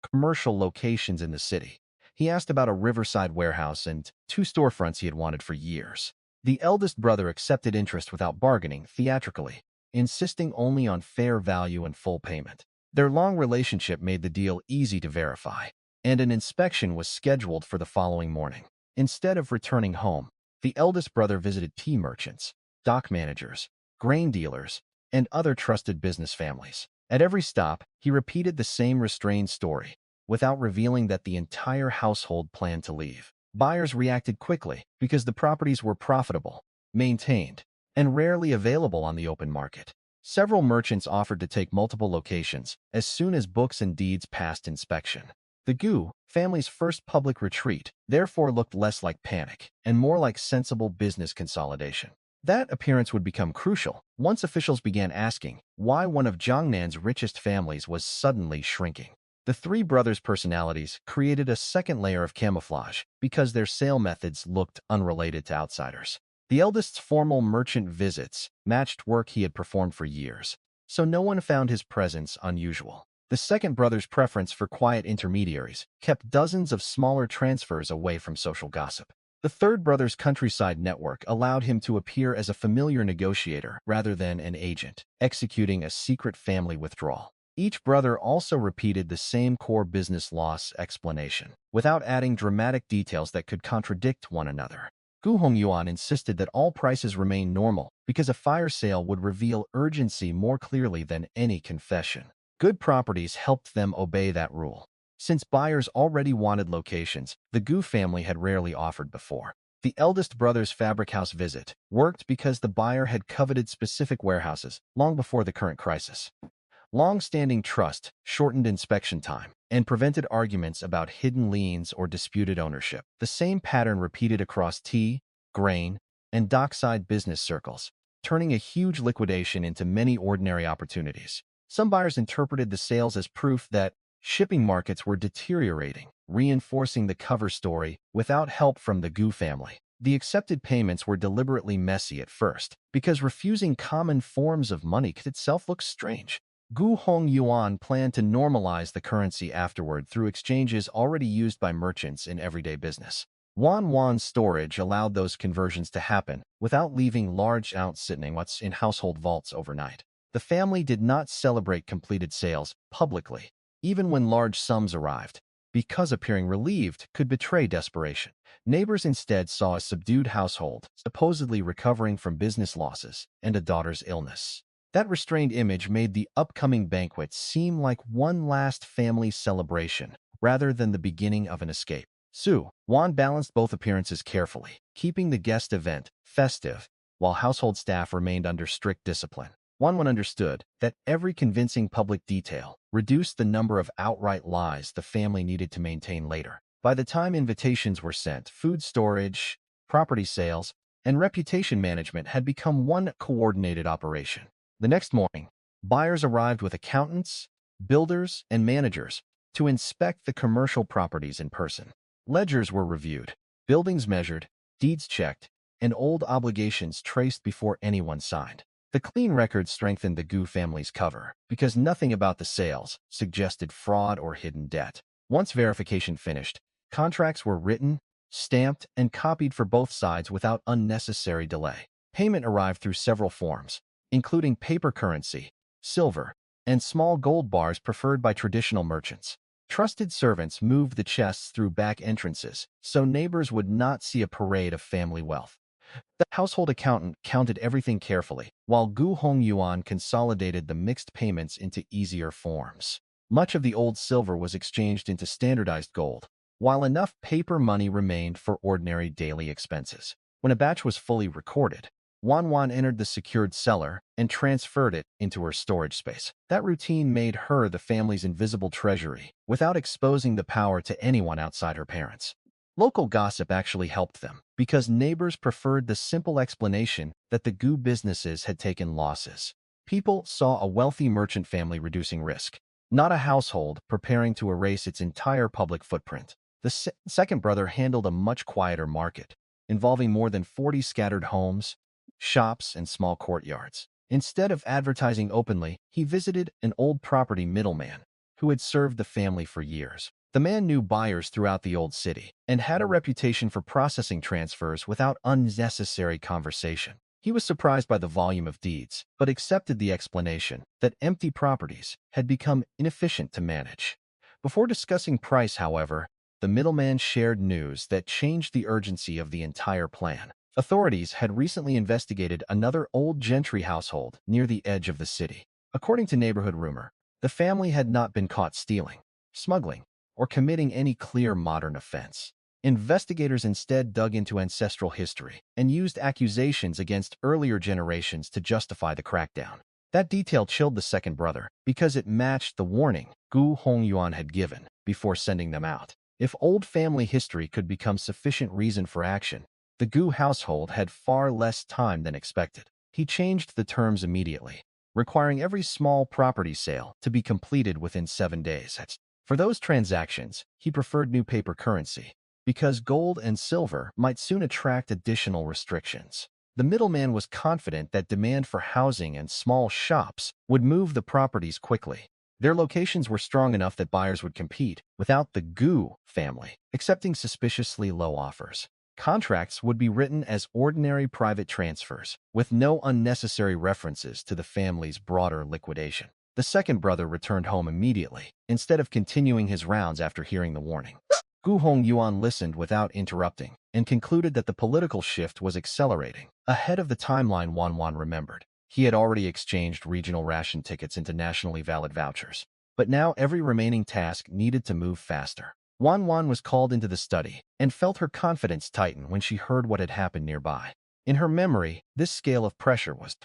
commercial locations in the city. He asked about a riverside warehouse and 2 storefronts he had wanted for years. The eldest brother accepted interest without bargaining theatrically, insisting only on fair value and full payment. Their long relationship made the deal easy to verify, and an inspection was scheduled for the following morning. Instead of returning home, the eldest brother visited tea merchants, dock managers, grain dealers, and other trusted business families. At every stop, he repeated the same restrained story, without revealing that the entire household planned to leave. Buyers reacted quickly because the properties were profitable, maintained, and rarely available on the open market. Several merchants offered to take multiple locations as soon as books and deeds passed inspection. The Gu family's first public retreat therefore looked less like panic and more like sensible business consolidation. That appearance would become crucial once officials began asking why one of Jiangnan's richest families was suddenly shrinking. The three brothers' personalities created a second layer of camouflage because their sale methods looked unrelated to outsiders. The eldest's formal merchant visits matched work he had performed for years, so no one found his presence unusual. The second brother's preference for quiet intermediaries kept dozens of smaller transfers away from social gossip. The third brother's countryside network allowed him to appear as a familiar negotiator rather than an agent, executing a secret family withdrawal. Each brother also repeated the same core business loss explanation, without adding dramatic details that could contradict one another. Gu Hongyuan insisted that all prices remain normal because a fire sale would reveal urgency more clearly than any confession. Good properties helped them obey that rule. Since buyers already wanted locations, the Gu family had rarely offered before. The eldest brother's fabric house visit worked because the buyer had coveted specific warehouses long before the current crisis. Long-standing trust shortened inspection time and prevented arguments about hidden liens or disputed ownership. The same pattern repeated across tea, grain, and dockside business circles, turning a huge liquidation into many ordinary opportunities. Some buyers interpreted the sales as proof that shipping markets were deteriorating, reinforcing the cover story without help from the Gu family. The accepted payments were deliberately messy at first, because refusing common forms of money could itself look strange. Gu Hongyuan planned to normalize the currency afterward through exchanges already used by merchants in everyday business. Juan Wan storage allowed those conversions to happen without leaving large amounts sitting in household vaults overnight. The family did not celebrate completed sales publicly, even when large sums arrived, because appearing relieved could betray desperation. Neighbors instead saw a subdued household, supposedly recovering from business losses and a daughter's illness. That restrained image made the upcoming banquet seem like one last family celebration rather than the beginning of an escape. Wan balanced both appearances carefully, keeping the guest event festive while household staff remained under strict discipline. Wan understood that every convincing public detail reduced the number of outright lies the family needed to maintain later. By the time invitations were sent, food storage, property sales, and reputation management had become one coordinated operation. The next morning, buyers arrived with accountants, builders, and managers to inspect the commercial properties in person. Ledgers were reviewed, buildings measured, deeds checked, and old obligations traced before anyone signed. The clean record strengthened the Gu family's cover because nothing about the sales suggested fraud or hidden debt. Once verification finished, contracts were written, stamped, and copied for both sides without unnecessary delay. Payment arrived through several forms, including paper currency, silver, and small gold bars preferred by traditional merchants. Trusted servants moved the chests through back entrances so neighbors would not see a parade of family wealth. The household accountant counted everything carefully, while Gu Hongyuan consolidated the mixed payments into easier forms. Much of the old silver was exchanged into standardized gold, while enough paper money remained for ordinary daily expenses. When a batch was fully recorded, Juan Wan entered the secured cellar and transferred it into her storage space. That routine made her the family's invisible treasury, without exposing the power to anyone outside her parents. Local gossip actually helped them, because neighbors preferred the simple explanation that the Gu businesses had taken losses. People saw a wealthy merchant family reducing risk, not a household preparing to erase its entire public footprint. The second brother handled a much quieter market, involving more than 40 scattered homes, shops, and small courtyards. Instead of advertising openly, he visited an old property middleman who had served the family for years. The man knew buyers throughout the old city and had a reputation for processing transfers without unnecessary conversation. He was surprised by the volume of deeds, but accepted the explanation that empty properties had become inefficient to manage. Before discussing price, however, the middleman shared news that changed the urgency of the entire plan. Authorities had recently investigated another old gentry household near the edge of the city. According to neighborhood rumor, the family had not been caught stealing, smuggling, or committing any clear modern offense. Investigators instead dug into ancestral history and used accusations against earlier generations to justify the crackdown. That detail chilled the second brother because it matched the warning Gu Hongyuan had given before sending them out. If old family history could become sufficient reason for action, the Gu household had far less time than expected. He changed the terms immediately, requiring every small property sale to be completed within 7 days. For those transactions, he preferred new paper currency, because gold and silver might soon attract additional restrictions. The middleman was confident that demand for housing and small shops would move the properties quickly. Their locations were strong enough that buyers would compete without the Gu family accepting suspiciously low offers. Contracts would be written as ordinary private transfers, with no unnecessary references to the family's broader liquidation. The second brother returned home immediately, instead of continuing his rounds after hearing the warning. Gu Hongyuan listened without interrupting and concluded that the political shift was accelerating, ahead of the timeline Juan Wan remembered. He had already exchanged regional ration tickets into nationally valid vouchers, but now every remaining task needed to move faster. Juan Wan was called into the study and felt her confidence tighten when she heard what had happened nearby. In her memory, this scale of pressure was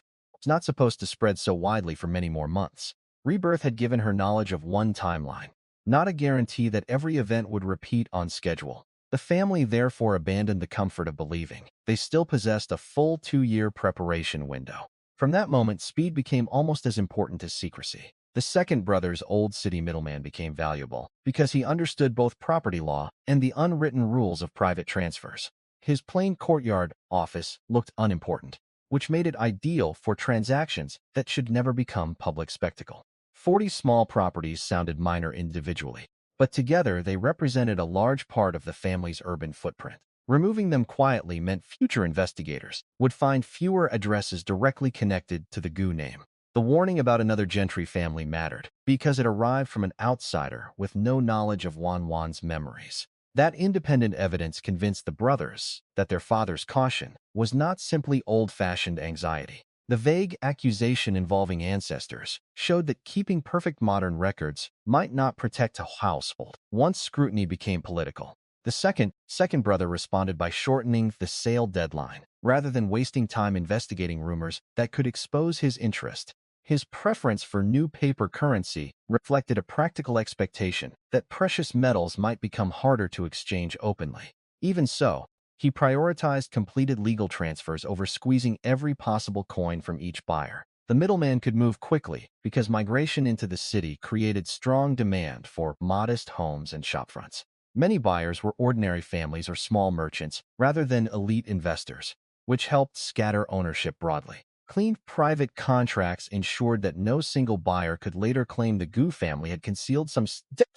not supposed to spread so widely for many more months. Rebirth had given her knowledge of one timeline, not a guarantee that every event would repeat on schedule. The family therefore abandoned the comfort of believing they still possessed a full 2-year preparation window. From that moment, speed became almost as important as secrecy. The second brother's old city middleman became valuable because he understood both property law and the unwritten rules of private transfers. His plain courtyard office looked unimportant, which made it ideal for transactions that should never become public spectacle. 40 small properties sounded minor individually, but together they represented a large part of the family's urban footprint. Removing them quietly meant future investigators would find fewer addresses directly connected to the Gu name. The warning about another gentry family mattered because it arrived from an outsider with no knowledge of Juan Wan's memories. That independent evidence convinced the brothers that their father's caution was not simply old-fashioned anxiety. The vague accusation involving ancestors showed that keeping perfect modern records might not protect a household once scrutiny became political. The second brother responded by shortening the sale deadline rather than wasting time investigating rumors that could expose his interest. His preference for new paper currency reflected a practical expectation that precious metals might become harder to exchange openly. Even so, He prioritized completed legal transfers over squeezing every possible coin from each buyer. The middleman could move quickly because migration into the city created strong demand for modest homes and shopfronts. Many buyers were ordinary families or small merchants rather than elite investors, which helped scatter ownership broadly. Clean private contracts ensured that no single buyer could later claim the Gu family had concealed some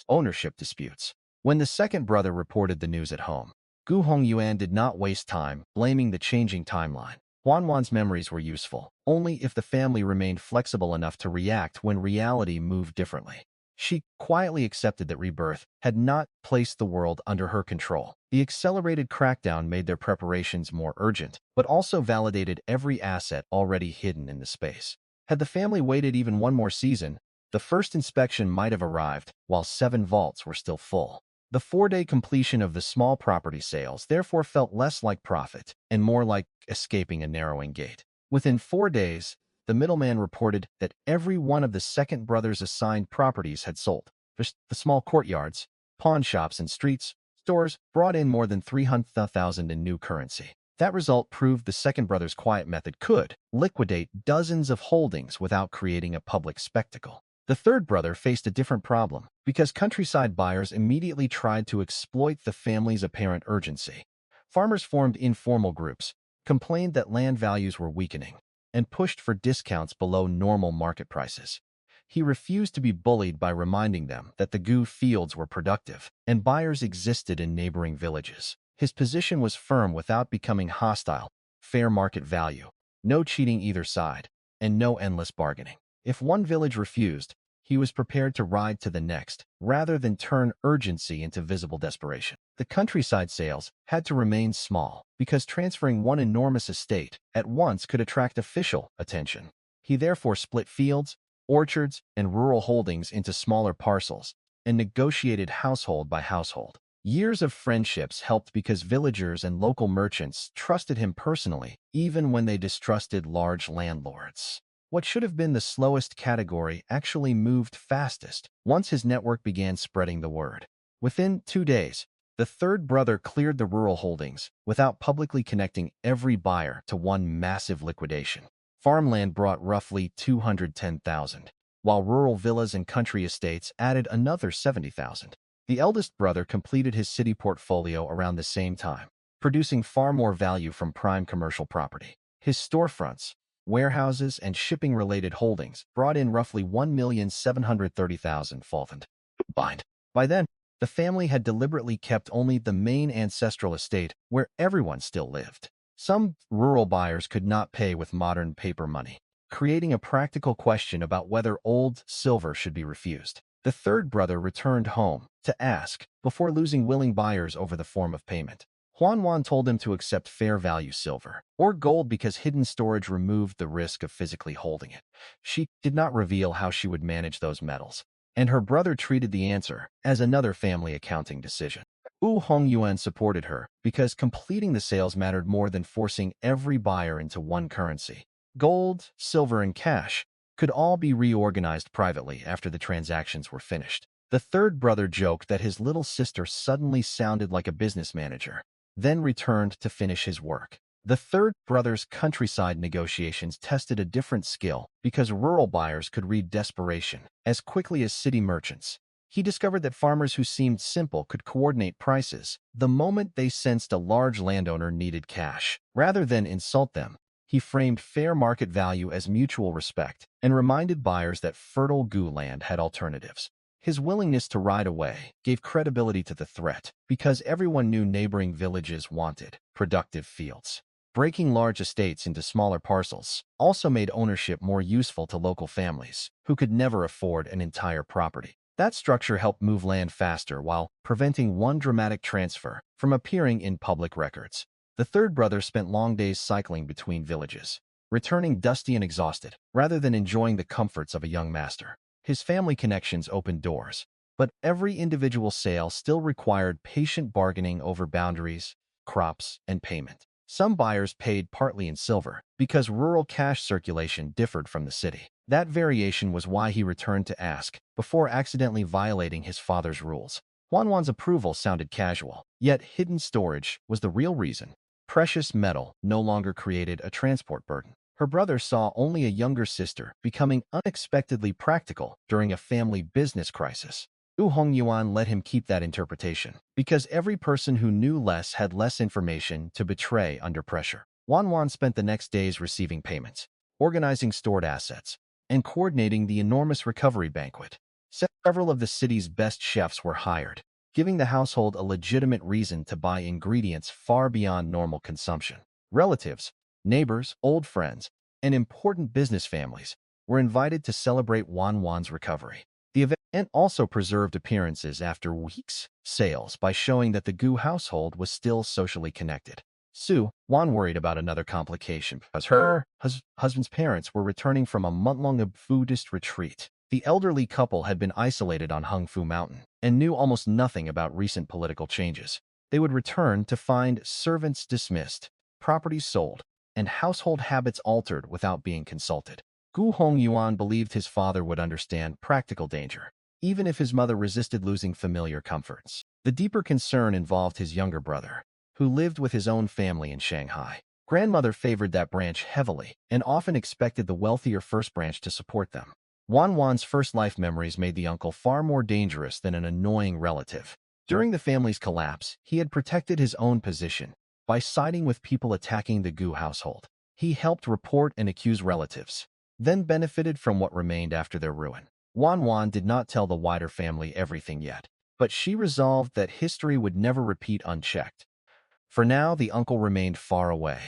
ownership disputes. When the second brother reported the news at home, Gu Hongyuan did not waste time blaming the changing timeline. Juan Wan's memories were useful, only if the family remained flexible enough to react when reality moved differently. She quietly accepted that Rebirth had not placed the world under her control. The accelerated crackdown made their preparations more urgent, but also validated every asset already hidden in the space. Had the family waited even one more season, the first inspection might have arrived while 7 vaults were still full. The 4-day completion of the small property sales therefore felt less like profit and more like escaping a narrowing gate. Within 4 days, the middleman reported that every one of the second brother's assigned properties had sold. The small courtyards, pawn shops, and streets stores brought in more than 300,000 in new currency. That result proved the second brother's quiet method could liquidate dozens of holdings without creating a public spectacle. The third brother faced a different problem because countryside buyers immediately tried to exploit the family's apparent urgency. Farmers formed informal groups, complained that land values were weakening, and pushed for discounts below normal market prices. He refused to be bullied by reminding them that the Gu fields were productive and buyers existed in neighboring villages. His position was firm without becoming hostile: fair market value, no cheating either side, and no endless bargaining. If one village refused, he was prepared to ride to the next, rather than turn urgency into visible desperation. The countryside sales had to remain small, because transferring one enormous estate at once could attract official attention. He therefore split fields, orchards, and rural holdings into smaller parcels, and negotiated household by household. Years of friendships helped because villagers and local merchants trusted him personally, even when they distrusted large landlords. What should have been the slowest category actually moved fastest once his network began spreading the word. Within 2 days, the third brother cleared the rural holdings without publicly connecting every buyer to one massive liquidation. Farmland brought roughly 210,000, while rural villas and country estates added another 70,000. The eldest brother completed his city portfolio around the same time, producing far more value from prime commercial property. His storefronts, warehouses, and shipping-related holdings brought in roughly 1,730,000 Fulfand combined. By then, the family had deliberately kept only the main ancestral estate where everyone still lived. Some rural buyers could not pay with modern paper money, creating a practical question about whether old silver should be refused. The third brother returned home to ask before losing willing buyers over the form of payment. Juan Wan told him to accept fair value silver or gold because hidden storage removed the risk of physically holding it. She did not reveal how she would manage those metals, and her brother treated the answer as another family accounting decision. Wu Hongyuan supported her because completing the sales mattered more than forcing every buyer into one currency. Gold, silver, and cash could all be reorganized privately after the transactions were finished. The third brother joked that his little sister suddenly sounded like a business manager, then returned to finish his work. The third brother's countryside negotiations tested a different skill because rural buyers could read desperation as quickly as city merchants. He discovered that farmers who seemed simple could coordinate prices the moment they sensed a large landowner needed cash. Rather than insult them, he framed fair market value as mutual respect and reminded buyers that fertile Gu land had alternatives. His willingness to ride away gave credibility to the threat because everyone knew neighboring villages wanted productive fields. Breaking large estates into smaller parcels also made ownership more useful to local families who could never afford an entire property. That structure helped move land faster while preventing one dramatic transfer from appearing in public records. The third brother spent long days cycling between villages, returning dusty and exhausted, rather than enjoying the comforts of a young master. His family connections opened doors, but every individual sale still required patient bargaining over boundaries, crops, and payment. Some buyers paid partly in silver because rural cash circulation differed from the city. That variation was why he returned to ask before accidentally violating his father's rules. Juan Wan's approval sounded casual, yet hidden storage was the real reason. Precious metal no longer created a transport burden. Her brother saw only a younger sister becoming unexpectedly practical during a family business crisis. Hongyuan let him keep that interpretation, because every person who knew less had less information to betray under pressure. Juan Wan spent the next days receiving payments, organizing stored assets, and coordinating the enormous recovery banquet. Several of the city's best chefs were hired, giving the household a legitimate reason to buy ingredients far beyond normal consumption. Relatives, neighbors, old friends, and important business families were invited to celebrate Juan Wan's recovery. The event also preserved appearances after weeks' sales by showing that the Gu household was still socially connected. Juan worried about another complication because her husband's parents were returning from a month-long Buddhist retreat. The elderly couple had been isolated on Hungfu Mountain and knew almost nothing about recent political changes. They would return to find servants dismissed, properties sold, and household habits altered without being consulted. Gu Hongyuan believed his father would understand practical danger, even if his mother resisted losing familiar comforts. The deeper concern involved his younger brother, who lived with his own family in Shanghai. Grandmother favored that branch heavily and often expected the wealthier first branch to support them. Juan Wan's first life memories made the uncle far more dangerous than an annoying relative. During the family's collapse, he had protected his own position by siding with people attacking the Gu household. He helped report and accuse relatives, then benefited from what remained after their ruin. Juan Wan did not tell the wider family everything yet, but she resolved that history would never repeat unchecked. For now, the uncle remained far away,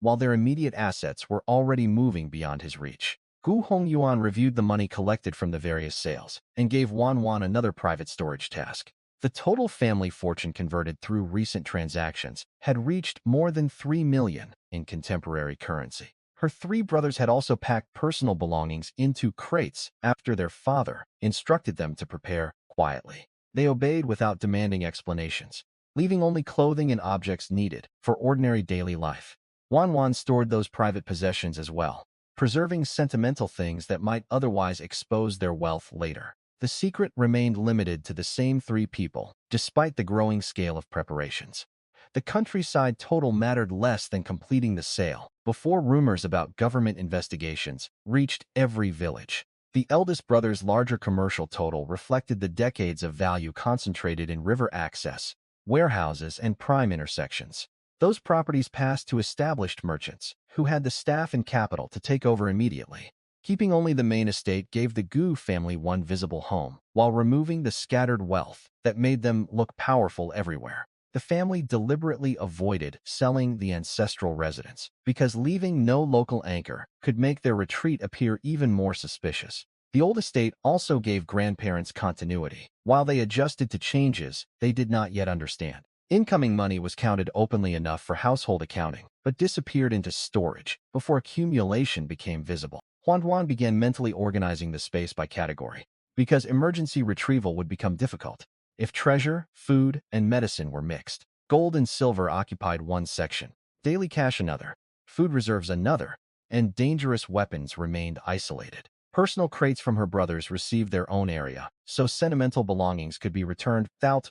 while their immediate assets were already moving beyond his reach. Gu Hongyuan reviewed the money collected from the various sales and gave Juan Wan another private storage task. The total family fortune converted through recent transactions had reached more than 3 million in contemporary currency. Her 3 brothers had also packed personal belongings into crates after their father instructed them to prepare quietly. They obeyed without demanding explanations, leaving only clothing and objects needed for ordinary daily life. Juan Wan stored those private possessions as well, preserving sentimental things that might otherwise expose their wealth later. The secret remained limited to the same 3 people, despite the growing scale of preparations. The countryside total mattered less than completing the sale, before rumors about government investigations reached every village. The eldest brother's larger commercial total reflected the decades of value concentrated in river access, warehouses, and prime intersections. Those properties passed to established merchants, who had the staff and capital to take over immediately. Keeping only the main estate gave the Gu family one visible home, while removing the scattered wealth that made them look powerful everywhere. The family deliberately avoided selling the ancestral residence, because leaving no local anchor could make their retreat appear even more suspicious. The old estate also gave grandparents continuity, while they adjusted to changes they did not yet understand. Incoming money was counted openly enough for household accounting, but disappeared into storage before accumulation became visible. Juan Wan began mentally organizing the space by category, because emergency retrieval would become difficult. If treasure, food, and medicine were mixed, gold and silver occupied one section, daily cash another, food reserves another, and dangerous weapons remained isolated. Personal crates from her brothers received their own area, so sentimental belongings could be returned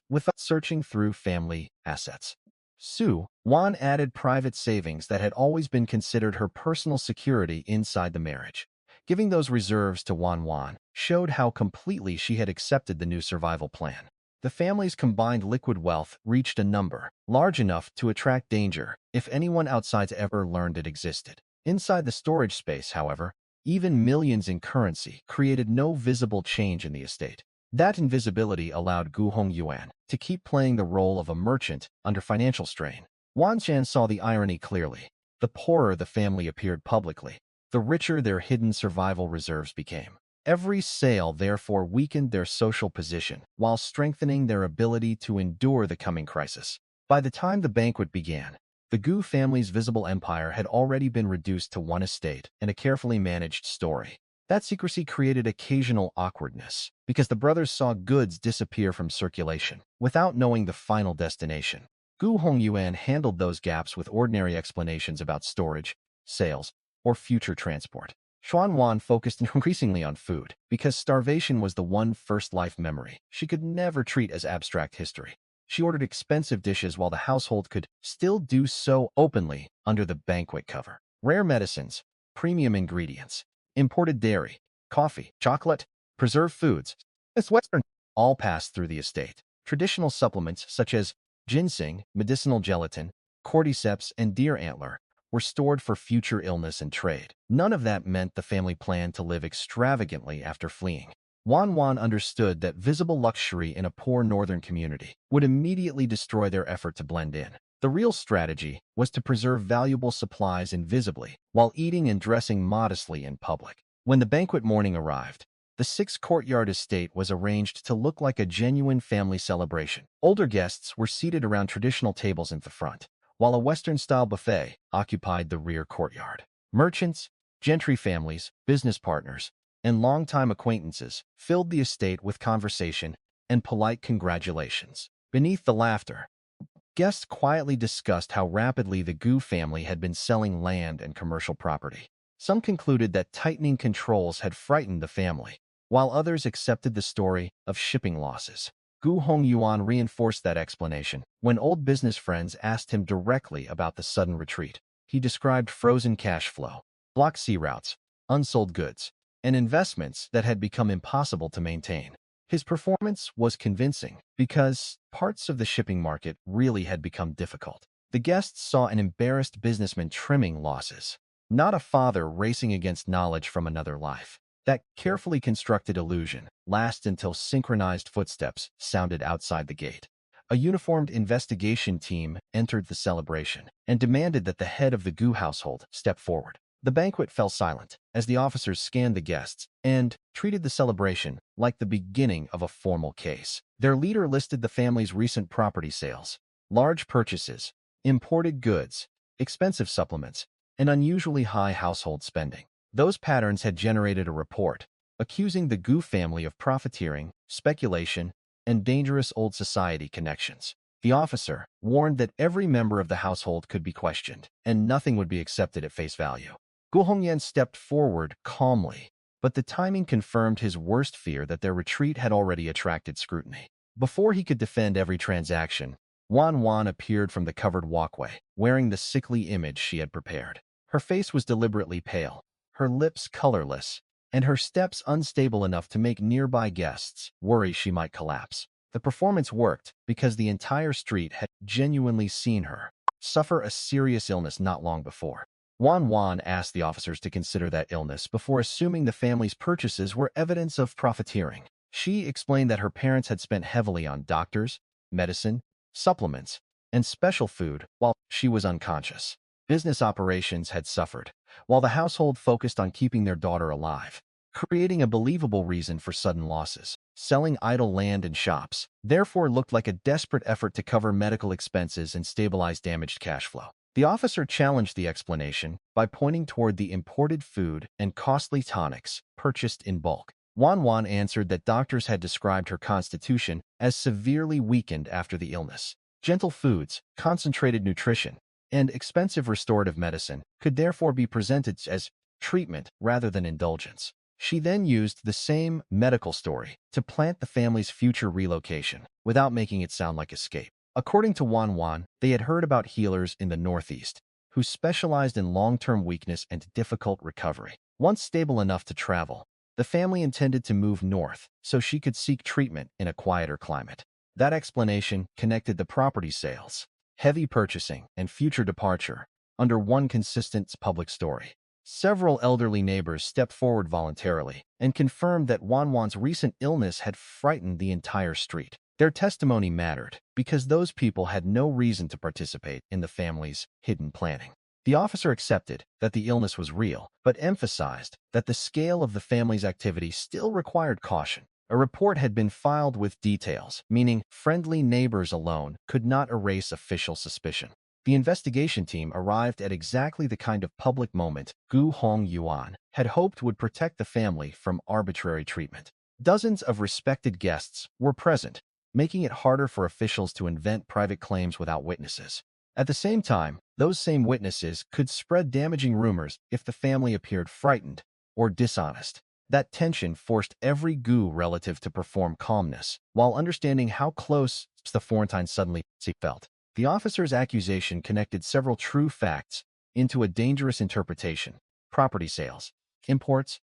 without searching through family assets. Wan added private savings that had always been considered her personal security inside the marriage. Giving those reserves to Juan Wan showed how completely she had accepted the new survival plan. The family's combined liquid wealth reached a number large enough to attract danger if anyone outside ever learned it existed. Inside the storage space, however, even millions in currency created no visible change in the estate. That invisibility allowed Gu Hongyuan to keep playing the role of a merchant under financial strain. Wan Chan saw the irony clearly. The poorer the family appeared publicly, the richer their hidden survival reserves became. Every sale therefore weakened their social position, while strengthening their ability to endure the coming crisis. By the time the banquet began, the Gu family's visible empire had already been reduced to one estate and a carefully managed story. That secrecy created occasional awkwardness, because the brothers saw goods disappear from circulation without knowing the final destination. Gu Hongyuan handled those gaps with ordinary explanations about storage, sales, or future transport. Juan Wan focused increasingly on food, because starvation was the one first-life memory she could never treat as abstract history. She ordered expensive dishes while the household could still do so openly under the banquet cover. Rare medicines, premium ingredients, imported dairy, coffee, chocolate, preserved foods, as Western, all passed through the estate. Traditional supplements such as ginseng, medicinal gelatin, cordyceps, and deer antler were stored for future illness and trade. None of that meant the family planned to live extravagantly after fleeing. Juan Wan understood that visible luxury in a poor northern community would immediately destroy their effort to blend in. The real strategy was to preserve valuable supplies invisibly while eating and dressing modestly in public. When the banquet morning arrived, the six-courtyard estate was arranged to look like a genuine family celebration. Older guests were seated around traditional tables in the front, while a Western-style buffet occupied the rear courtyard. Merchants, gentry families, business partners, and longtime acquaintances filled the estate with conversation and polite congratulations. Beneath the laughter, guests quietly discussed how rapidly the Gu family had been selling land and commercial property. Some concluded that tightening controls had frightened the family, while others accepted the story of shipping losses. Gu Hongyuan reinforced that explanation when old business friends asked him directly about the sudden retreat. He described frozen cash flow, blocked sea routes, unsold goods, and investments that had become impossible to maintain. His performance was convincing because parts of the shipping market really had become difficult. The guests saw an embarrassed businessman trimming losses, not a father racing against knowledge from another life. That carefully constructed illusion lasted until synchronized footsteps sounded outside the gate. A uniformed investigation team entered the celebration and demanded that the head of the Gu household step forward. The banquet fell silent as the officers scanned the guests and treated the celebration like the beginning of a formal case. Their leader listed the family's recent property sales, large purchases, imported goods, expensive supplements, and unusually high household spending. Those patterns had generated a report accusing the Gu family of profiteering, speculation, and dangerous old society connections. The officer warned that every member of the household could be questioned, and nothing would be accepted at face value. Gu Hongyan stepped forward calmly, but the timing confirmed his worst fear that their retreat had already attracted scrutiny. Before he could defend every transaction, Juan Wan appeared from the covered walkway, wearing the sickly image she had prepared. Her face was deliberately pale, her lips colorless, and her steps unstable enough to make nearby guests worry she might collapse. The performance worked because the entire street had genuinely seen her suffer a serious illness not long before. Juan Wan asked the officers to consider that illness before assuming the family's purchases were evidence of profiteering. She explained that her parents had spent heavily on doctors, medicine, supplements, and special food while she was unconscious. Business operations had suffered, while the household focused on keeping their daughter alive, creating a believable reason for sudden losses. Selling idle land and shops therefore looked like a desperate effort to cover medical expenses and stabilize damaged cash flow. The officer challenged the explanation by pointing toward the imported food and costly tonics purchased in bulk. Juan Wan answered that doctors had described her constitution as severely weakened after the illness. Gentle foods, concentrated nutrition, and expensive restorative medicine could therefore be presented as treatment rather than indulgence. She then used the same medical story to plant the family's future relocation without making it sound like escape. According to Juan Wan, they had heard about healers in the Northeast who specialized in long-term weakness and difficult recovery. Once stable enough to travel, the family intended to move north so she could seek treatment in a quieter climate. That explanation connected the property sales, heavy purchasing, and future departure under one consistent public story. Several elderly neighbors stepped forward voluntarily and confirmed that Juan Wan's recent illness had frightened the entire street. Their testimony mattered because those people had no reason to participate in the family's hidden planning. The officer accepted that the illness was real, but emphasized that the scale of the family's activity still required caution. A report had been filed with details, meaning friendly neighbors alone could not erase official suspicion. The investigation team arrived at exactly the kind of public moment Gu Hongyuan had hoped would protect the family from arbitrary treatment. Dozens of respected guests were present, making it harder for officials to invent private claims without witnesses. At the same time, those same witnesses could spread damaging rumors if the family appeared frightened or dishonest. That tension forced every Gu relative to perform calmness, while understanding how close the Florentine suddenly felt. The officer's accusation connected several true facts into a dangerous interpretation: property sales, imports,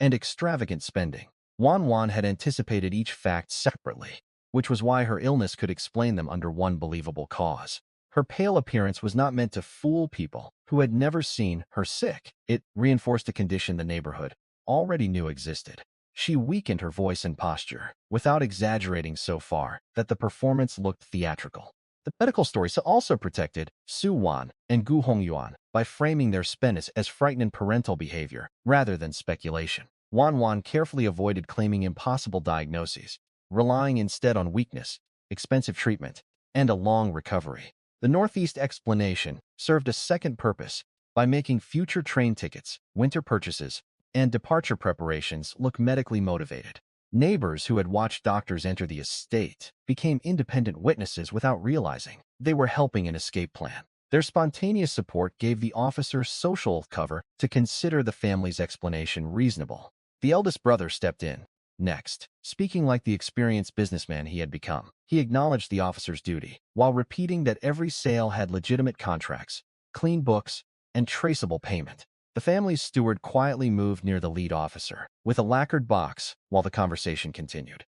and extravagant spending. Juan Wan had anticipated each fact separately, which was why her illness could explain them under one believable cause. Her pale appearance was not meant to fool people who had never seen her sick. It reinforced a condition the neighborhood already knew existed. She weakened her voice and posture, without exaggerating so far that the performance looked theatrical. The medical stories also protected Su Wan and Gu Hongyuan by framing their spin as frightened parental behavior rather than speculation. Wan Wan carefully avoided claiming impossible diagnoses, relying instead on weakness, expensive treatment, and a long recovery. The Northeast explanation served a second purpose by making future train tickets, winter purchases, and departure preparations look medically motivated. Neighbors who had watched doctors enter the estate became independent witnesses without realizing they were helping an escape plan. Their spontaneous support gave the officer social cover to consider the family's explanation reasonable. The eldest brother stepped in next, speaking like the experienced businessman he had become. He acknowledged the officer's duty, while repeating that every sale had legitimate contracts, clean books, and traceable payment. The family's steward quietly moved near the lead officer, with a lacquered box, while the conversation continued.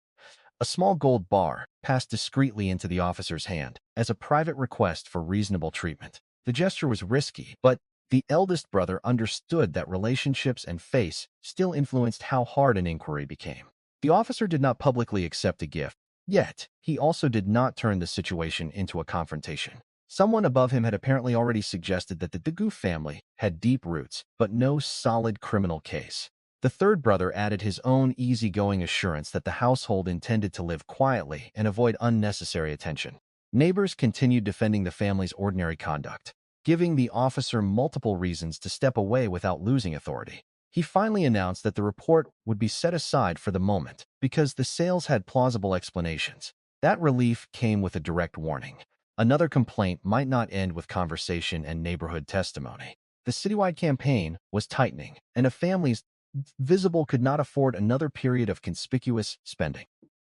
A small gold bar passed discreetly into the officer's hand as a private request for reasonable treatment. The gesture was risky, but the eldest brother understood that relationships and face still influenced how hard an inquiry became. The officer did not publicly accept a gift, yet he also did not turn the situation into a confrontation. Someone above him had apparently already suggested that the Gu family had deep roots, but no solid criminal case. The third brother added his own easygoing assurance that the household intended to live quietly and avoid unnecessary attention. Neighbors continued defending the family's ordinary conduct, giving the officer multiple reasons to step away without losing authority. He finally announced that the report would be set aside for the moment because the sales had plausible explanations. That relief came with a direct warning. Another complaint might not end with conversation and neighborhood testimony. The citywide campaign was tightening, and a family's visible could not afford another period of conspicuous spending.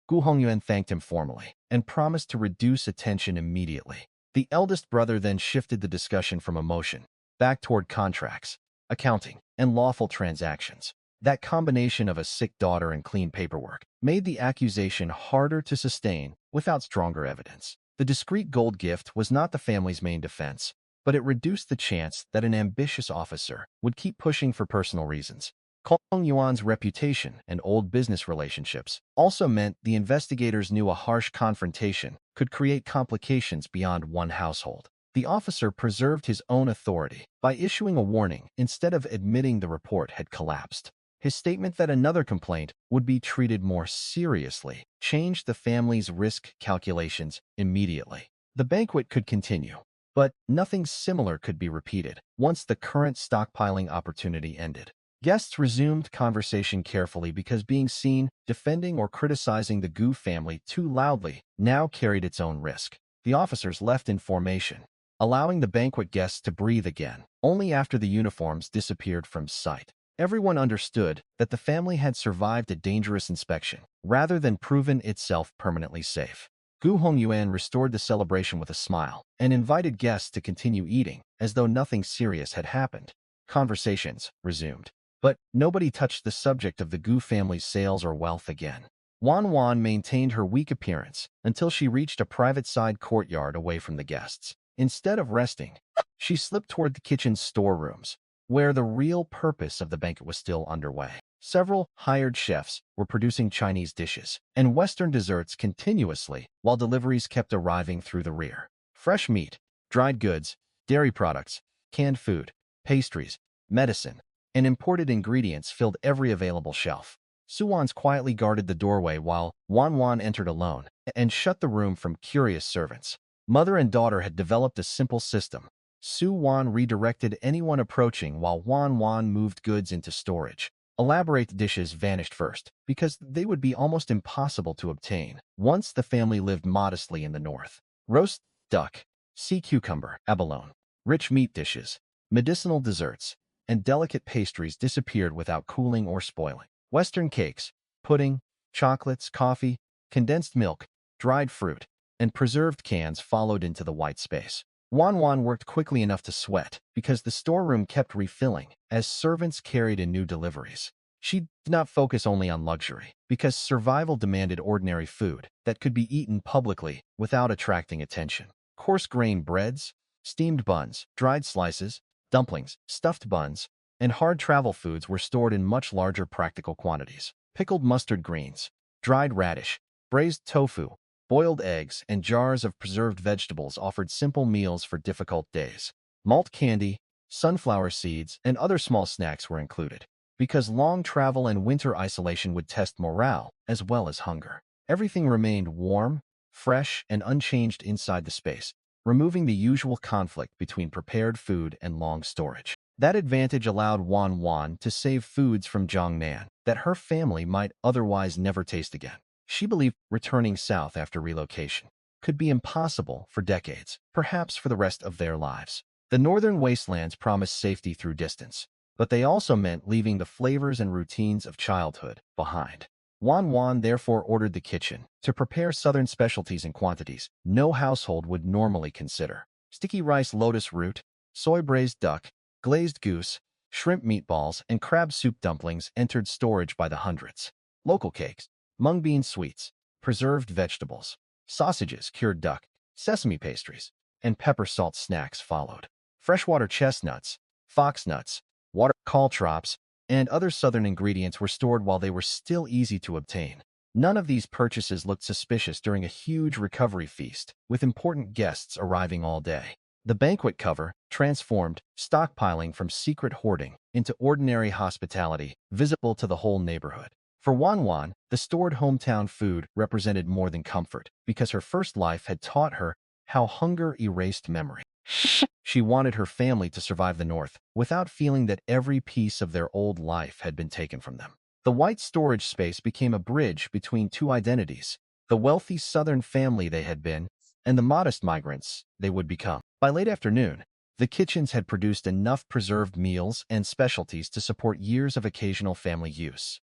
Gu Hongyuan thanked him formally and promised to reduce attention immediately. The eldest brother then shifted the discussion from emotion back toward contracts, accounting, and lawful transactions. That combination of a sick daughter and clean paperwork made the accusation harder to sustain without stronger evidence. The discreet gold gift was not the family's main defense, but it reduced the chance that an ambitious officer would keep pushing for personal reasons. Kong Yuan's reputation and old business relationships also meant the investigators knew a harsh confrontation could create complications beyond one household. The officer preserved his own authority by issuing a warning instead of admitting the report had collapsed. His statement that another complaint would be treated more seriously changed the family's risk calculations immediately. The banquet could continue, but nothing similar could be repeated once the current stockpiling opportunity ended. Guests resumed conversation carefully because being seen defending or criticizing the Gu family too loudly now carried its own risk. The officers left in formation, allowing the banquet guests to breathe again, only after the uniforms disappeared from sight. Everyone understood that the family had survived a dangerous inspection, rather than proven itself permanently safe. Gu Hongyuan restored the celebration with a smile and invited guests to continue eating as though nothing serious had happened. Conversations resumed, but nobody touched the subject of the Gu family's sales or wealth again. Juan Wan maintained her weak appearance until she reached a private side courtyard away from the guests. Instead of resting, she slipped toward the kitchen's storerooms, where the real purpose of the banquet was still underway. Several hired chefs were producing Chinese dishes and Western desserts continuously while deliveries kept arriving through the rear. Fresh meat, dried goods, dairy products, canned food, pastries, medicine, and imported ingredients filled every available shelf. Suwans quietly guarded the doorway while Wan Wan entered alone and shut the room from curious servants. Mother and daughter had developed a simple system. Su Wan redirected anyone approaching while Wan Wan moved goods into storage. Elaborate dishes vanished first, because they would be almost impossible to obtain once the family lived modestly in the north. Roast duck, sea cucumber, abalone, rich meat dishes, medicinal desserts, and delicate pastries disappeared without cooling or spoiling. Western cakes, pudding, chocolates, coffee, condensed milk, dried fruit, and preserved cans followed into the white space. Juan Wan worked quickly enough to sweat because the storeroom kept refilling as servants carried in new deliveries. She did not focus only on luxury because survival demanded ordinary food that could be eaten publicly without attracting attention. Coarse grain breads, steamed buns, dried slices, dumplings, stuffed buns, and hard travel foods were stored in much larger practical quantities. Pickled mustard greens, dried radish, braised tofu, boiled eggs, and jars of preserved vegetables offered simple meals for difficult days. Malt candy, sunflower seeds, and other small snacks were included, because long travel and winter isolation would test morale as well as hunger. Everything remained warm, fresh, and unchanged inside the space, removing the usual conflict between prepared food and long storage. That advantage allowed Juan Wan to save foods from Jiangnan that her family might otherwise never taste again. She believed returning south after relocation could be impossible for decades, perhaps for the rest of their lives. The northern wastelands promised safety through distance, but they also meant leaving the flavors and routines of childhood behind. Juan Wan therefore ordered the kitchen to prepare southern specialties in quantities no household would normally consider. Sticky rice lotus root, soy braised duck, glazed goose, shrimp meatballs, and crab soup dumplings entered storage by the hundreds. Local cakes, mung bean sweets, preserved vegetables, sausages, cured duck, sesame pastries, and pepper salt snacks followed. Freshwater chestnuts, foxnuts, water caltrops, and other southern ingredients were stored while they were still easy to obtain. None of these purchases looked suspicious during a huge recovery feast, with important guests arriving all day. The banquet cover transformed stockpiling from secret hoarding into ordinary hospitality, visible to the whole neighborhood. For Juan Wan, the stored hometown food represented more than comfort, because her first life had taught her how hunger erased memory. She wanted her family to survive the North without feeling that every piece of their old life had been taken from them. The white storage space became a bridge between two identities, the wealthy Southern family they had been and the modest migrants they would become. By late afternoon, the kitchens had produced enough preserved meals and specialties to support years of occasional family use.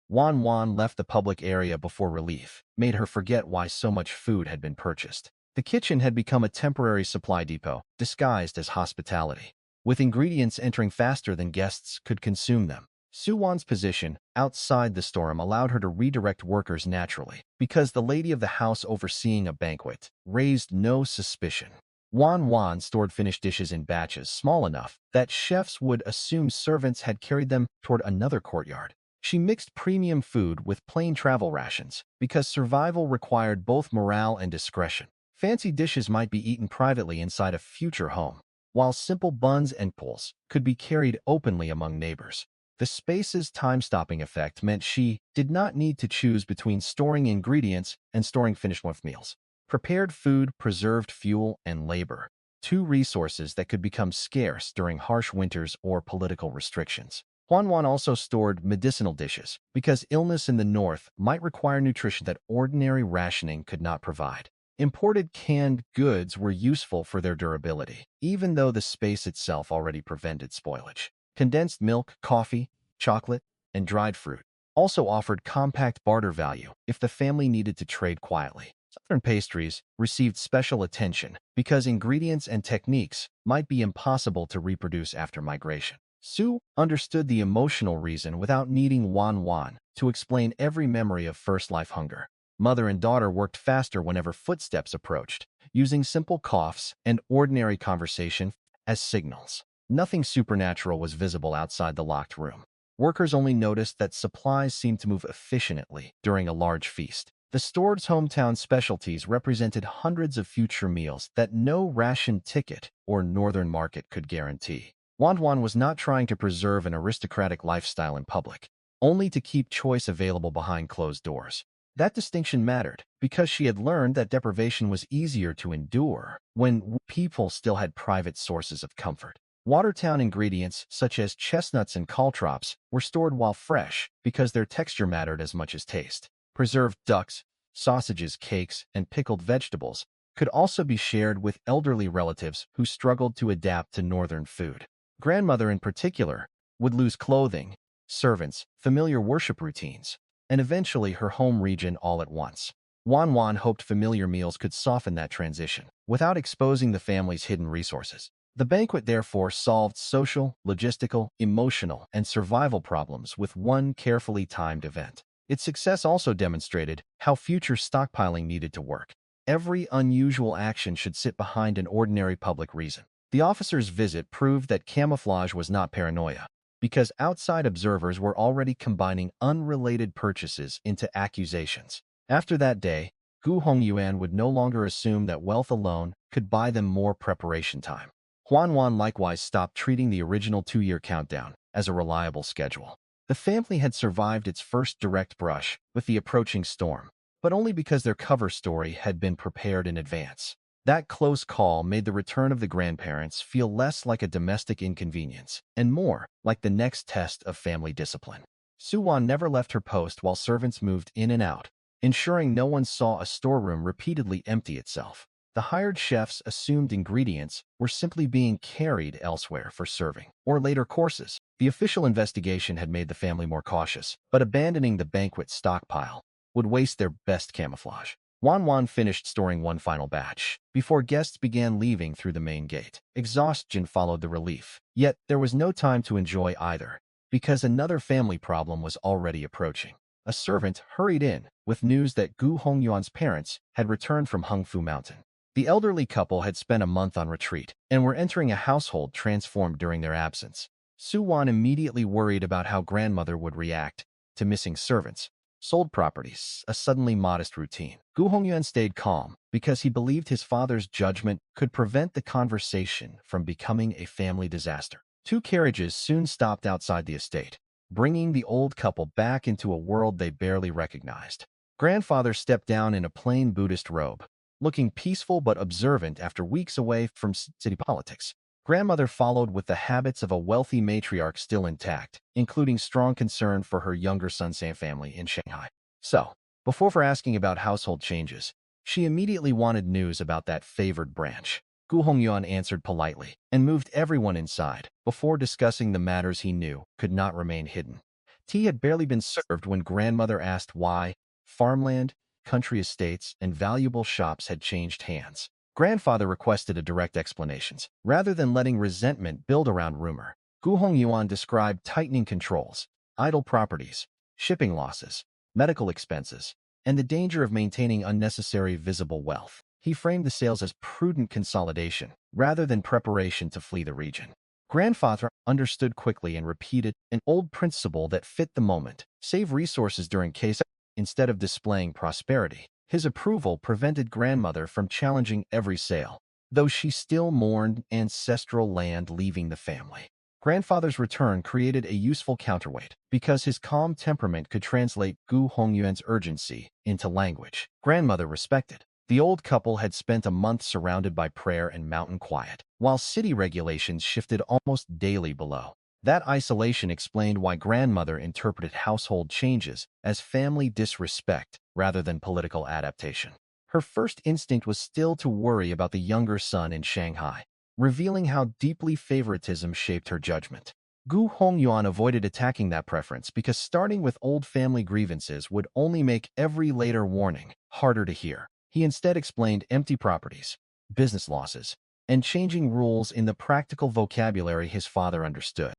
Juan Wan left the public area before relief made her forget why so much food had been purchased. The kitchen had become a temporary supply depot, disguised as hospitality, with ingredients entering faster than guests could consume them. Su Wan's position outside the storeroom allowed her to redirect workers naturally, because the lady of the house overseeing a banquet raised no suspicion. Juan Wan stored finished dishes in batches small enough that chefs would assume servants had carried them toward another courtyard. She mixed premium food with plain travel rations, because survival required both morale and discretion. Fancy dishes might be eaten privately inside a future home, while simple buns and pulls could be carried openly among neighbors. The space's time-stopping effect meant she did not need to choose between storing ingredients and storing finished meals. Prepared food preserved fuel and labor, two resources that could become scarce during harsh winters or political restrictions. Juan Wan also stored medicinal dishes, because illness in the north might require nutrition that ordinary rationing could not provide. Imported canned goods were useful for their durability, even though the space itself already prevented spoilage. Condensed milk, coffee, chocolate, and dried fruit also offered compact barter value if the family needed to trade quietly. Southern pastries received special attention because ingredients and techniques might be impossible to reproduce after migration. Su understood the emotional reason without needing Juan Wan to explain every memory of first life hunger. Mother and daughter worked faster whenever footsteps approached, using simple coughs and ordinary conversation as signals. Nothing supernatural was visible outside the locked room. Workers only noticed that supplies seemed to move efficiently during a large feast. The store's hometown specialties represented hundreds of future meals that no ration ticket or northern market could guarantee. Juan Wan was not trying to preserve an aristocratic lifestyle in public, only to keep choice available behind closed doors. That distinction mattered because she had learned that deprivation was easier to endure when people still had private sources of comfort. Watertown ingredients such as chestnuts and caltrops were stored while fresh because their texture mattered as much as taste. Preserved ducks, sausages, cakes, and pickled vegetables could also be shared with elderly relatives who struggled to adapt to northern food. Grandmother, in particular, would lose clothing, servants, familiar worship routines, and eventually her home region all at once. Juan Wan hoped familiar meals could soften that transition, without exposing the family's hidden resources. The banquet therefore solved social, logistical, emotional, and survival problems with one carefully timed event. Its success also demonstrated how future stockpiling needed to work. Every unusual action should sit behind an ordinary public reason. The officer's visit proved that camouflage was not paranoia, because outside observers were already combining unrelated purchases into accusations. After that day, Gu Hongyuan would no longer assume that wealth alone could buy them more preparation time. Juan Wan likewise stopped treating the original 2-year countdown as a reliable schedule. The family had survived its first direct brush with the approaching storm, but only because their cover story had been prepared in advance. That close call made the return of the grandparents feel less like a domestic inconvenience and more like the next test of family discipline. Suwan never left her post while servants moved in and out, ensuring no one saw a storeroom repeatedly empty itself. The hired chefs assumed ingredients were simply being carried elsewhere for serving or later courses. The official investigation had made the family more cautious, but abandoning the banquet stockpile would waste their best camouflage. Wan Wan finished storing one final batch before guests began leaving through the main gate. Exhaustion followed the relief, yet there was no time to enjoy either, because another family problem was already approaching. A servant hurried in with news that Gu Hongyuan's parents had returned from Hungfu Mountain. The elderly couple had spent a month on retreat and were entering a household transformed during their absence. Su Wan immediately worried about how grandmother would react to missing servants, sold properties, a suddenly modest routine. Gu Hongyuan stayed calm because he believed his father's judgment could prevent the conversation from becoming a family disaster. 2 carriages soon stopped outside the estate, bringing the old couple back into a world they barely recognized. Grandfather stepped down in a plain Buddhist robe, looking peaceful but observant after weeks away from city politics. Grandmother followed with the habits of a wealthy matriarch still intact, including strong concern for her younger son's family in Shanghai. So, before asking about household changes, she immediately wanted news about that favored branch. Gu Hongyuan answered politely and moved everyone inside before discussing the matters he knew could not remain hidden. Tea had barely been served when grandmother asked why farmland, country estates, and valuable shops had changed hands. Grandfather requested a direct explanations, rather than letting resentment build around rumor. Gu Hongyuan described tightening controls, idle properties, shipping losses, medical expenses, and the danger of maintaining unnecessary visible wealth. He framed the sales as prudent consolidation, rather than preparation to flee the region. Grandfather understood quickly and repeated an old principle that fit the moment: save resources during case instead of displaying prosperity. His approval prevented grandmother from challenging every sale, though she still mourned ancestral land leaving the family. Grandfather's return created a useful counterweight, because his calm temperament could translate Gu Hongyuan's urgency into language grandmother respected. The old couple had spent a month surrounded by prayer and mountain quiet, while city regulations shifted almost daily below. That isolation explained why grandmother interpreted household changes as family disrespect rather than political adaptation. Her first instinct was still to worry about the younger son in Shanghai, revealing how deeply favoritism shaped her judgment. Gu Hongyuan avoided attacking that preference because starting with old family grievances would only make every later warning harder to hear. He instead explained empty properties, business losses, and changing rules in the practical vocabulary his father understood.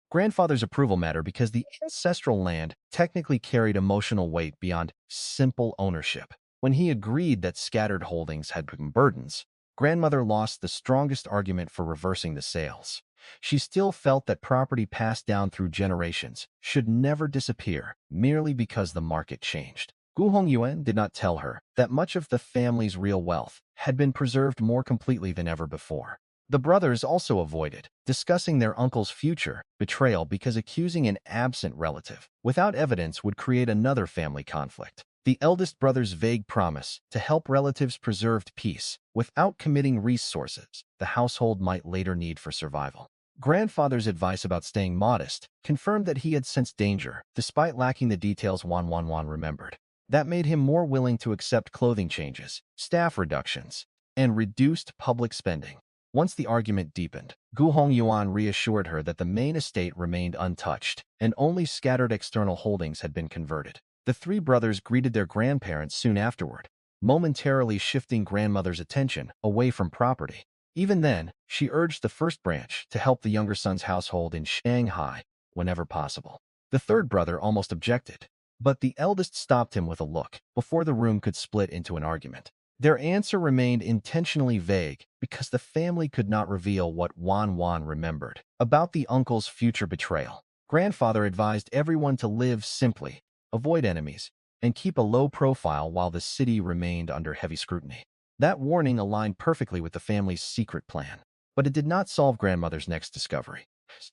Grandfather's approval mattered because the ancestral land technically carried emotional weight beyond simple ownership. When he agreed that scattered holdings had become burdens, grandmother lost the strongest argument for reversing the sales. She still felt that property passed down through generations should never disappear merely because the market changed. Gu Hongyuan did not tell her that much of the family's real wealth had been preserved more completely than ever before. The brothers also avoided discussing their uncle's future betrayal because accusing an absent relative without evidence would create another family conflict. The eldest brother's vague promise to help relatives preserved peace without committing resources the household might later need for survival. Grandfather's advice about staying modest confirmed that he had sensed danger, despite lacking the details Wan remembered. That made him more willing to accept clothing changes, staff reductions, and reduced public spending. Once the argument deepened, Gu Hongyuan reassured her that the main estate remained untouched, and only scattered external holdings had been converted. The three brothers greeted their grandparents soon afterward, momentarily shifting grandmother's attention away from property. Even then, she urged the first branch to help the younger son's household in Shanghai whenever possible. The third brother almost objected, but the eldest stopped him with a look before the room could split into an argument. Their answer remained intentionally vague because the family could not reveal what Juan Wan remembered about the uncle's future betrayal. Grandfather advised everyone to live simply, avoid enemies, and keep a low profile while the city remained under heavy scrutiny. That warning aligned perfectly with the family's secret plan, but it did not solve grandmother's next discovery.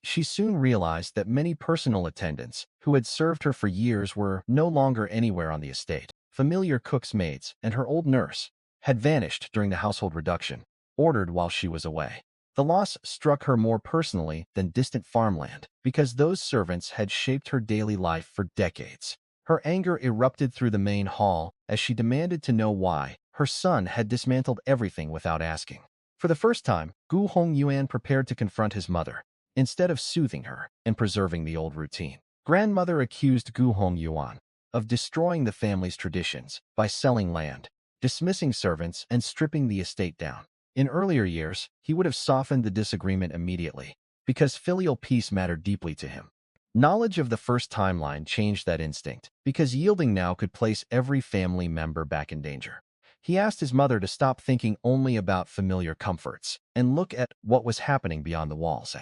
She soon realized that many personal attendants who had served her for years were no longer anywhere on the estate. Familiar cook's maids and her old nurse had vanished during the household reduction, ordered while she was away. The loss struck her more personally than distant farmland because those servants had shaped her daily life for decades. Her anger erupted through the main hall as she demanded to know why her son had dismantled everything without asking. For the first time, Gu Hongyuan prepared to confront his mother, instead of soothing her and preserving the old routine. Grandmother accused Gu Hongyuan of destroying the family's traditions by selling land, dismissing servants, and stripping the estate down. In earlier years, he would have softened the disagreement immediately, because filial peace mattered deeply to him. Knowledge of the first timeline changed that instinct, because yielding now could place every family member back in danger. He asked his mother to stop thinking only about familiar comforts and look at what was happening beyond the walls.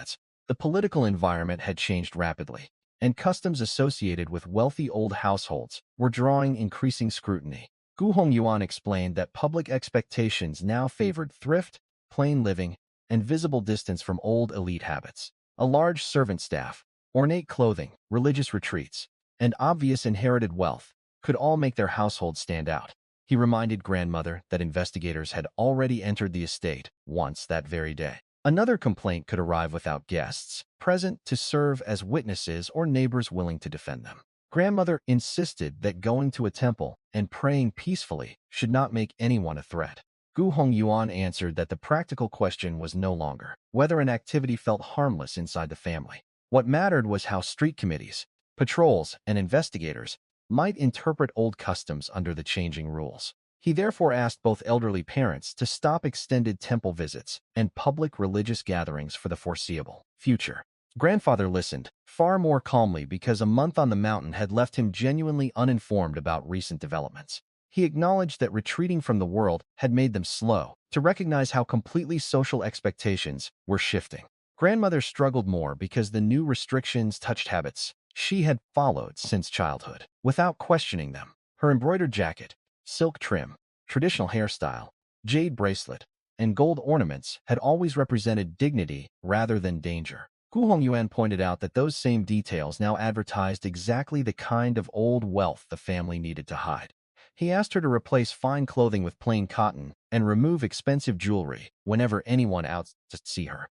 The political environment had changed rapidly, and customs associated with wealthy old households were drawing increasing scrutiny. Gu Hongyuan explained that public expectations now favored thrift, plain living, and visible distance from old elite habits. A large servant staff, ornate clothing, religious retreats, and obvious inherited wealth could all make their household stand out. He reminded grandmother that investigators had already entered the estate once that very day. Another complaint could arrive without guests present to serve as witnesses or neighbors willing to defend them. Grandmother insisted that going to a temple and praying peacefully should not make anyone a threat. Gu Hongyuan answered that the practical question was no longer whether an activity felt harmless inside the family. What mattered was how street committees, patrols, and investigators might interpret old customs under the changing rules. He therefore asked both elderly parents to stop extended temple visits and public religious gatherings for the foreseeable future. Grandfather listened, far more calmly because a month on the mountain had left him genuinely uninformed about recent developments. He acknowledged that retreating from the world had made them slow to recognize how completely social expectations were shifting. Grandmother struggled more because the new restrictions touched habits she had followed since childhood, without questioning them. Her embroidered jacket, silk trim, traditional hairstyle, jade bracelet, and gold ornaments had always represented dignity rather than danger. Gu Hongyuan pointed out that those same details now advertised exactly the kind of old wealth the family needed to hide. He asked her to replace fine clothing with plain cotton and remove expensive jewelry whenever anyone out to see her.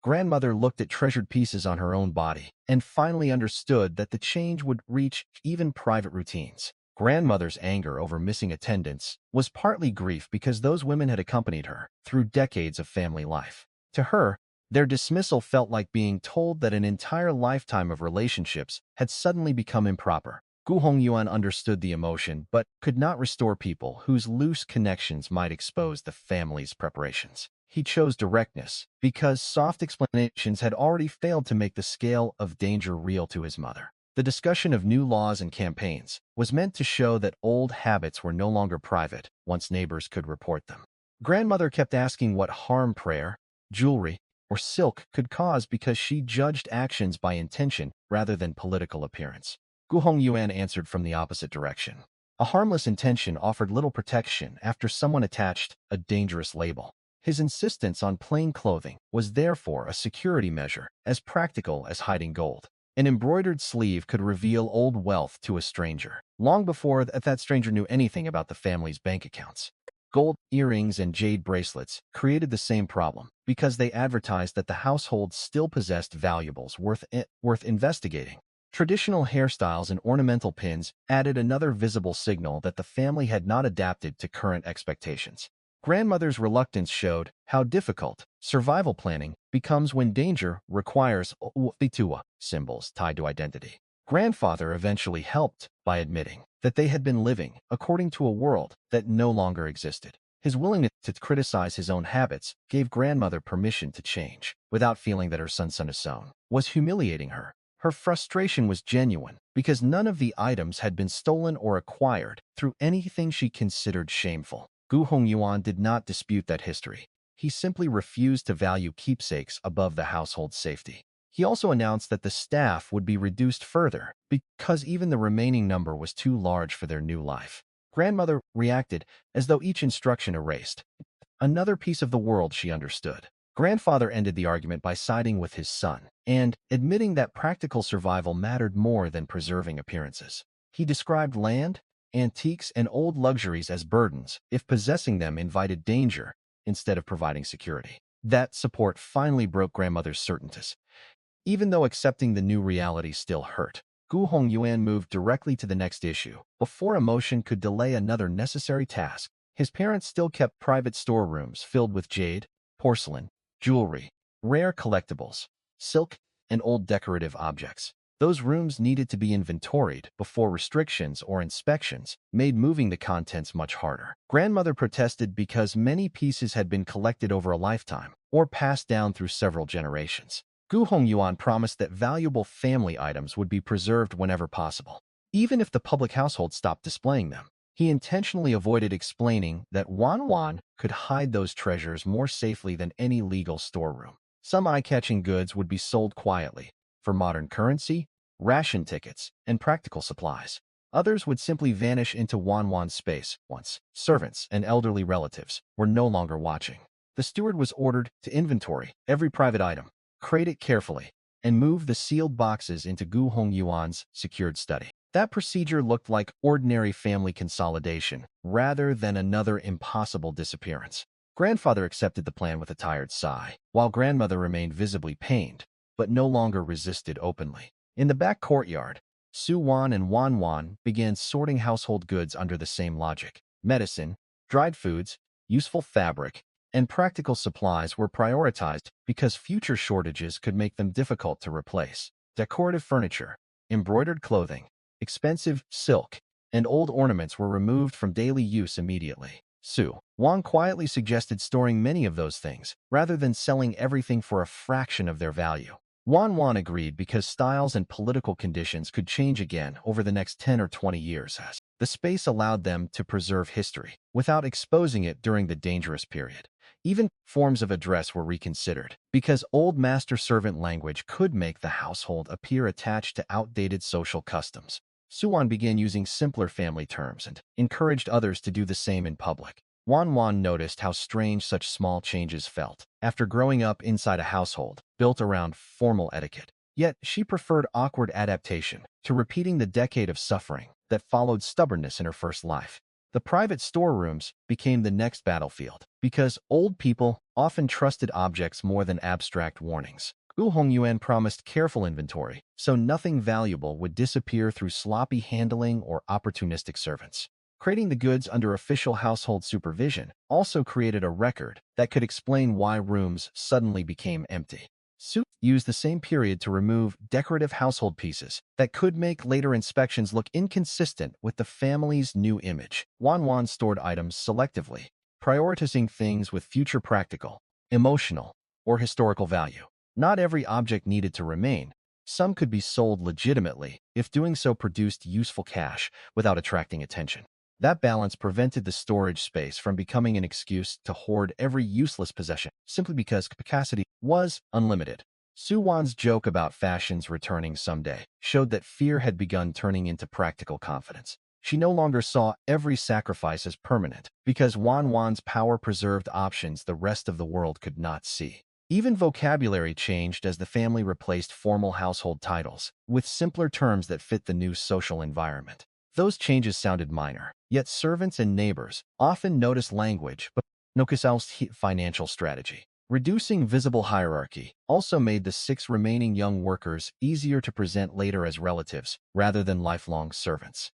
Grandmother looked at treasured pieces on her own body and finally understood that the change would reach even private routines. Grandmother's anger over missing attendance was partly grief because those women had accompanied her through decades of family life. To her, their dismissal felt like being told that an entire lifetime of relationships had suddenly become improper. Gu Hongyuan understood the emotion but could not restore people whose loose connections might expose the family's preparations. He chose directness because soft explanations had already failed to make the scale of danger real to his mother. The discussion of new laws and campaigns was meant to show that old habits were no longer private once neighbors could report them. Grandmother kept asking what harm prayer, jewelry, or silk could cause because she judged actions by intention rather than political appearance. Gu Hongyuan answered from the opposite direction. A harmless intention offered little protection after someone attached a dangerous label. His insistence on plain clothing was therefore a security measure as practical as hiding gold. An embroidered sleeve could reveal old wealth to a stranger, long before that stranger knew anything about the family's bank accounts. Gold earrings and jade bracelets created the same problem because they advertised that the household still possessed valuables worth investigating. Traditional hairstyles and ornamental pins added another visible signal that the family had not adapted to current expectations. Grandmother's reluctance showed how difficult survival planning becomes when danger requires symbols tied to identity. Grandfather eventually helped by admitting that they had been living according to a world that no longer existed. His willingness to criticize his own habits gave grandmother permission to change without feeling that her son's was humiliating her. Her frustration was genuine because none of the items had been stolen or acquired through anything she considered shameful. Gu Hongyuan did not dispute that history. He simply refused to value keepsakes above the household's safety. He also announced that the staff would be reduced further because even the remaining number was too large for their new life. Grandmother reacted as though each instruction erased another piece of the world she understood. Grandfather ended the argument by siding with his son and admitting that practical survival mattered more than preserving appearances. He described land, antiques, and old luxuries as burdens if possessing them invited danger instead of providing security. That support finally broke grandmother's certainties. Even though accepting the new reality still hurt, Gu Hongyuan moved directly to the next issue. Before emotion could delay another necessary task, his parents still kept private storerooms filled with jade, porcelain, jewelry, rare collectibles, silk, and old decorative objects. Those rooms needed to be inventoried before restrictions or inspections made moving the contents much harder. Grandmother protested because many pieces had been collected over a lifetime or passed down through several generations. Gu Hongyuan promised that valuable family items would be preserved whenever possible, even if the public household stopped displaying them. He intentionally avoided explaining that Juan Wan could hide those treasures more safely than any legal storeroom. Some eye-catching goods would be sold quietly for modern currency, ration tickets, and practical supplies. Others would simply vanish into Juan Wan's space once servants and elderly relatives were no longer watching. The steward was ordered to inventory every private item, crate it carefully, and move the sealed boxes into Gu Hongyuan's secured study. That procedure looked like ordinary family consolidation rather than another impossible disappearance. Grandfather accepted the plan with a tired sigh, while grandmother remained visibly pained, but no longer resisted openly. In the back courtyard, Su Wan and Wan Wan began sorting household goods under the same logic. Medicine, dried foods, useful fabric, and practical supplies were prioritized because future shortages could make them difficult to replace. Decorative furniture, embroidered clothing, expensive silk, and old ornaments were removed from daily use immediately. Su Wan quietly suggested storing many of those things, rather than selling everything for a fraction of their value. Wan Wan agreed because styles and political conditions could change again over the next 10 or 20 years as the space allowed them to preserve history without exposing it during the dangerous period. Even forms of address were reconsidered because old master-servant language could make the household appear attached to outdated social customs. Suwan began using simpler family terms and encouraged others to do the same in public. Wan Wan noticed how strange such small changes felt after growing up inside a household built around formal etiquette. Yet she preferred awkward adaptation to repeating the decade of suffering that followed stubbornness in her first life. The private storerooms became the next battlefield because old people often trusted objects more than abstract warnings. Gu Hongyuan promised careful inventory so nothing valuable would disappear through sloppy handling or opportunistic servants. Crating the goods under official household supervision also created a record that could explain why rooms suddenly became empty. Su used the same period to remove decorative household pieces that could make later inspections look inconsistent with the family's new image. Wan Wan stored items selectively, prioritizing things with future practical, emotional, or historical value. Not every object needed to remain. Some could be sold legitimately if doing so produced useful cash without attracting attention. That balance prevented the storage space from becoming an excuse to hoard every useless possession simply because capacity was unlimited. Su Wan's joke about fashions returning someday showed that fear had begun turning into practical confidence. She no longer saw every sacrifice as permanent because Wan Wan's power preserved options the rest of the world could not see. Even vocabulary changed as the family replaced formal household titles with simpler terms that fit the new social environment. Those changes sounded minor, yet servants and neighbors often noticed language but no financial strategy. Reducing visible hierarchy also made the 6 remaining young workers easier to present later as relatives rather than lifelong servants.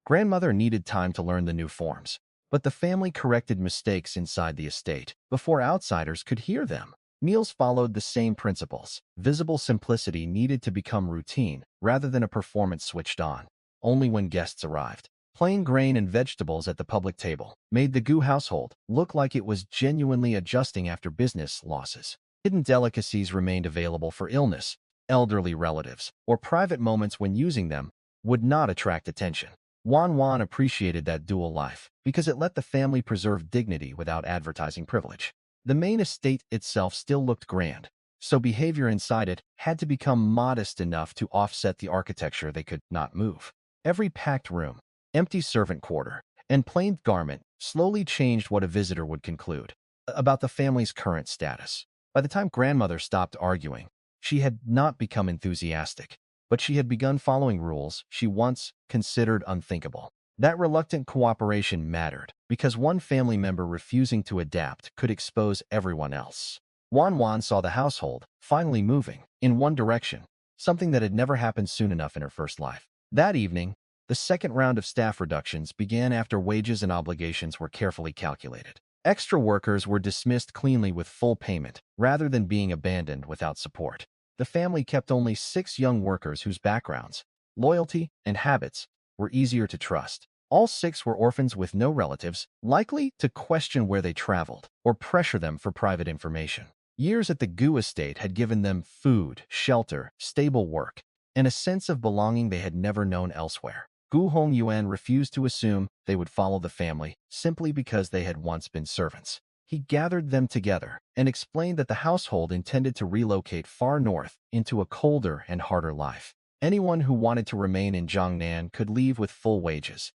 Grandmother needed time to learn the new forms, but the family corrected mistakes inside the estate before outsiders could hear them. Meals followed the same principles. Visible simplicity needed to become routine rather than a performance switched on only when guests arrived. Plain grain and vegetables at the public table made the Gu household look like it was genuinely adjusting after business losses. Hidden delicacies remained available for illness, elderly relatives, or private moments when using them would not attract attention. Juan Wan appreciated that dual life because it let the family preserve dignity without advertising privilege. The main estate itself still looked grand, so behavior inside it had to become modest enough to offset the architecture they could not move. Every packed room, empty servant quarter, and plain garment slowly changed what a visitor would conclude about the family's current status. By the time grandmother stopped arguing, she had not become enthusiastic, but she had begun following rules she once considered unthinkable. That reluctant cooperation mattered because one family member refusing to adapt could expose everyone else. Juan Wan saw the household finally moving in one direction, something that had never happened soon enough in her first life. That evening, the second round of staff reductions began after wages and obligations were carefully calculated. Extra workers were dismissed cleanly with full payment, rather than being abandoned without support. The family kept only 6 young workers whose backgrounds, loyalty, and habits were easier to trust. All 6 were orphans with no relatives, likely to question where they traveled or pressure them for private information. Years at the Gu estate had given them food, shelter, stable work, and a sense of belonging they had never known elsewhere. Gu Hongyuan refused to assume they would follow the family simply because they had once been servants. He gathered them together and explained that the household intended to relocate far north into a colder and harder life. Anyone who wanted to remain in Jiangnan could leave with full wages,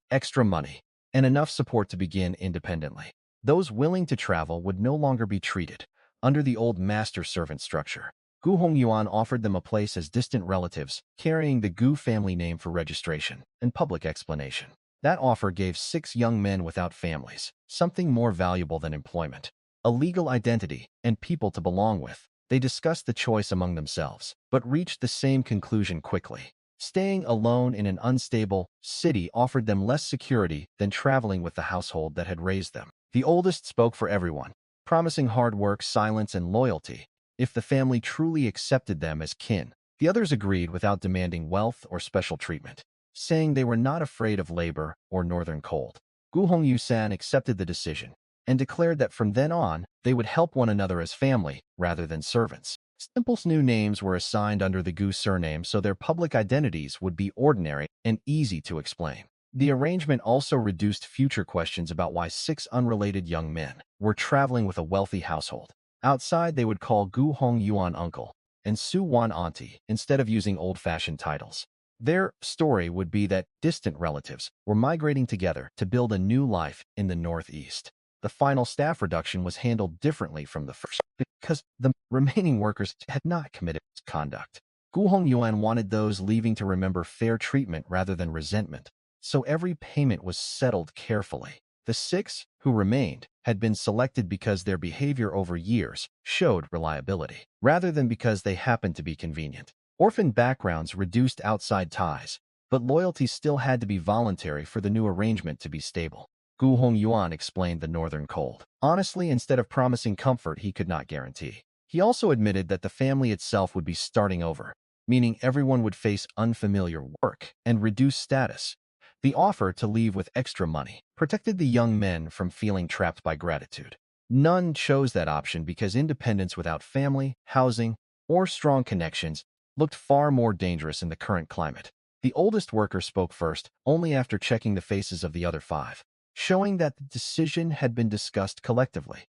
extra money, and enough support to begin independently. Those willing to travel would no longer be treated under the old master-servant structure. Gu Hongyuan offered them a place as distant relatives, carrying the Gu family name for registration and public explanation. That offer gave 6 young men without families something more valuable than employment, a legal identity, and people to belong with. They discussed the choice among themselves, but reached the same conclusion quickly. Staying alone in an unstable city offered them less security than traveling with the household that had raised them. The oldest spoke for everyone, promising hard work, silence, and loyalty if the family truly accepted them as kin. The others agreed without demanding wealth or special treatment, saying they were not afraid of labor or northern cold. Gu Hongyu-san accepted the decision and declared that from then on, they would help one another as family rather than servants. Simple's new names were assigned under the Gu surname so their public identities would be ordinary and easy to explain. The arrangement also reduced future questions about why 6 unrelated young men were traveling with a wealthy household. Outside, they would call Gu Hongyuan uncle and Su Wan auntie instead of using old-fashioned titles. Their story would be that distant relatives were migrating together to build a new life in the Northeast. The final staff reduction was handled differently from the first because the remaining workers had not committed misconduct. Gu Hongyuan wanted those leaving to remember fair treatment rather than resentment, so every payment was settled carefully. The 6 who remained had been selected because their behavior over years showed reliability, rather than because they happened to be convenient. Orphan backgrounds reduced outside ties, but loyalty still had to be voluntary for the new arrangement to be stable. Gu Hongyuan explained the northern cold. Honestly, instead of promising comfort he could not guarantee. He also admitted that the family itself would be starting over, meaning everyone would face unfamiliar work and reduced status. The offer to leave with extra money protected the young men from feeling trapped by gratitude. None chose that option because independence without family, housing, or strong connections looked far more dangerous in the current climate. The oldest worker spoke first, only after checking the faces of the other 5, showing that the decision had been discussed collectively.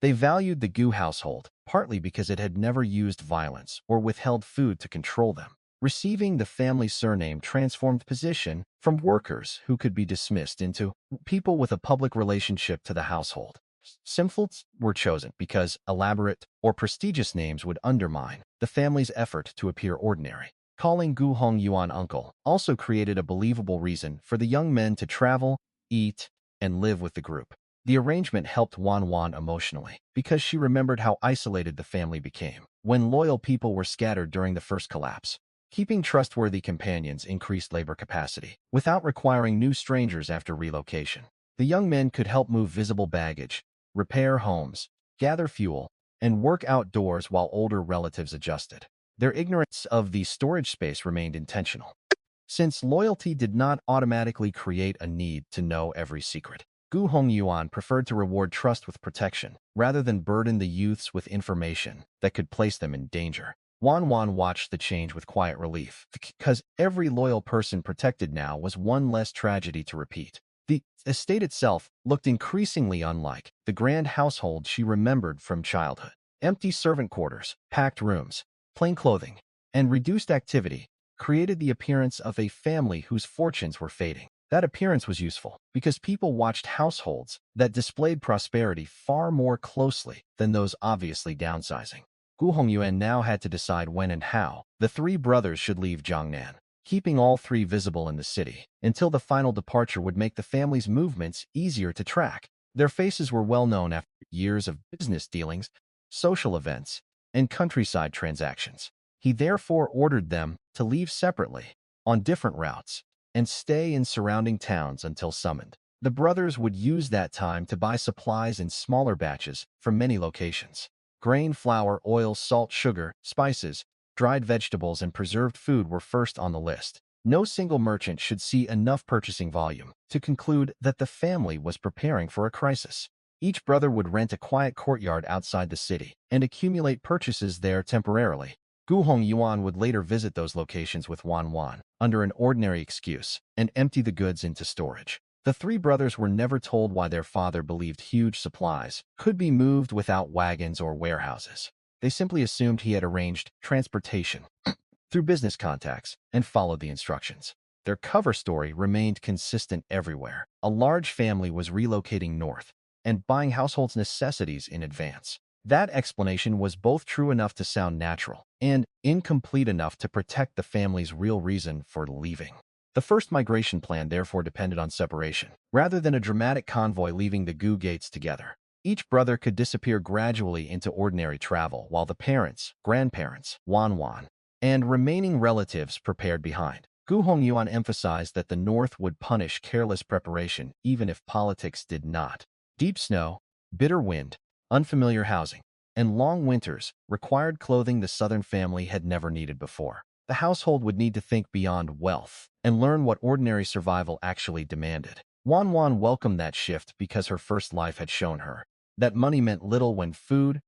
They valued the Gu household, partly because it had never used violence or withheld food to control them. Receiving the family surname transformed position from workers who could be dismissed into people with a public relationship to the household. Simples were chosen because elaborate or prestigious names would undermine the family's effort to appear ordinary. Calling Gu Hongyuan uncle also created a believable reason for the young men to travel, eat, and live with the group. The arrangement helped Juan Wan emotionally because she remembered how isolated the family became when loyal people were scattered during the first collapse. Keeping trustworthy companions increased labor capacity without requiring new strangers after relocation. The young men could help move visible baggage, repair homes, gather fuel, and work outdoors while older relatives adjusted. Their ignorance of the storage space remained intentional, since loyalty did not automatically create a need to know every secret. Gu Hongyuan preferred to reward trust with protection, rather than burden the youths with information that could place them in danger. Juan Wan watched the change with quiet relief, because every loyal person protected now was one less tragedy to repeat. The estate itself looked increasingly unlike the grand household she remembered from childhood. Empty servant quarters, packed rooms, plain clothing, and reduced activity created the appearance of a family whose fortunes were fading. That appearance was useful because people watched households that displayed prosperity far more closely than those obviously downsizing. Gu Hongyuan now had to decide when and how the three brothers should leave Jiangnan, keeping all three visible in the city until the final departure would make the family's movements easier to track. Their faces were well known after years of business dealings, social events, and countryside transactions. He therefore ordered them to leave separately, on different routes, and stay in surrounding towns until summoned. The brothers would use that time to buy supplies in smaller batches from many locations. Grain, flour, oil, salt, sugar, spices, dried vegetables, and preserved food were first on the list. No single merchant should see enough purchasing volume to conclude that the family was preparing for a crisis. Each brother would rent a quiet courtyard outside the city and accumulate purchases there temporarily. Gu Hongyuan would later visit those locations with Juan Wan under an ordinary excuse and empty the goods into storage. The three brothers were never told why their father believed huge supplies could be moved without wagons or warehouses. They simply assumed he had arranged transportation through business contacts and followed the instructions. Their cover story remained consistent everywhere. A large family was relocating north and buying household necessities in advance. That explanation was both true enough to sound natural and incomplete enough to protect the family's real reason for leaving. The first migration plan therefore depended on separation, rather than a dramatic convoy leaving the Gu gates together. Each brother could disappear gradually into ordinary travel while the parents, grandparents, Wan, and remaining relatives prepared behind. Gu Hongyuan emphasized that the North would punish careless preparation even if politics did not. Deep snow, bitter wind, unfamiliar housing, and long winters required clothing the Southern family had never needed before. The household would need to think beyond wealth and learn what ordinary survival actually demanded. Wan welcomed that shift because her first life had shown her that money meant little when food,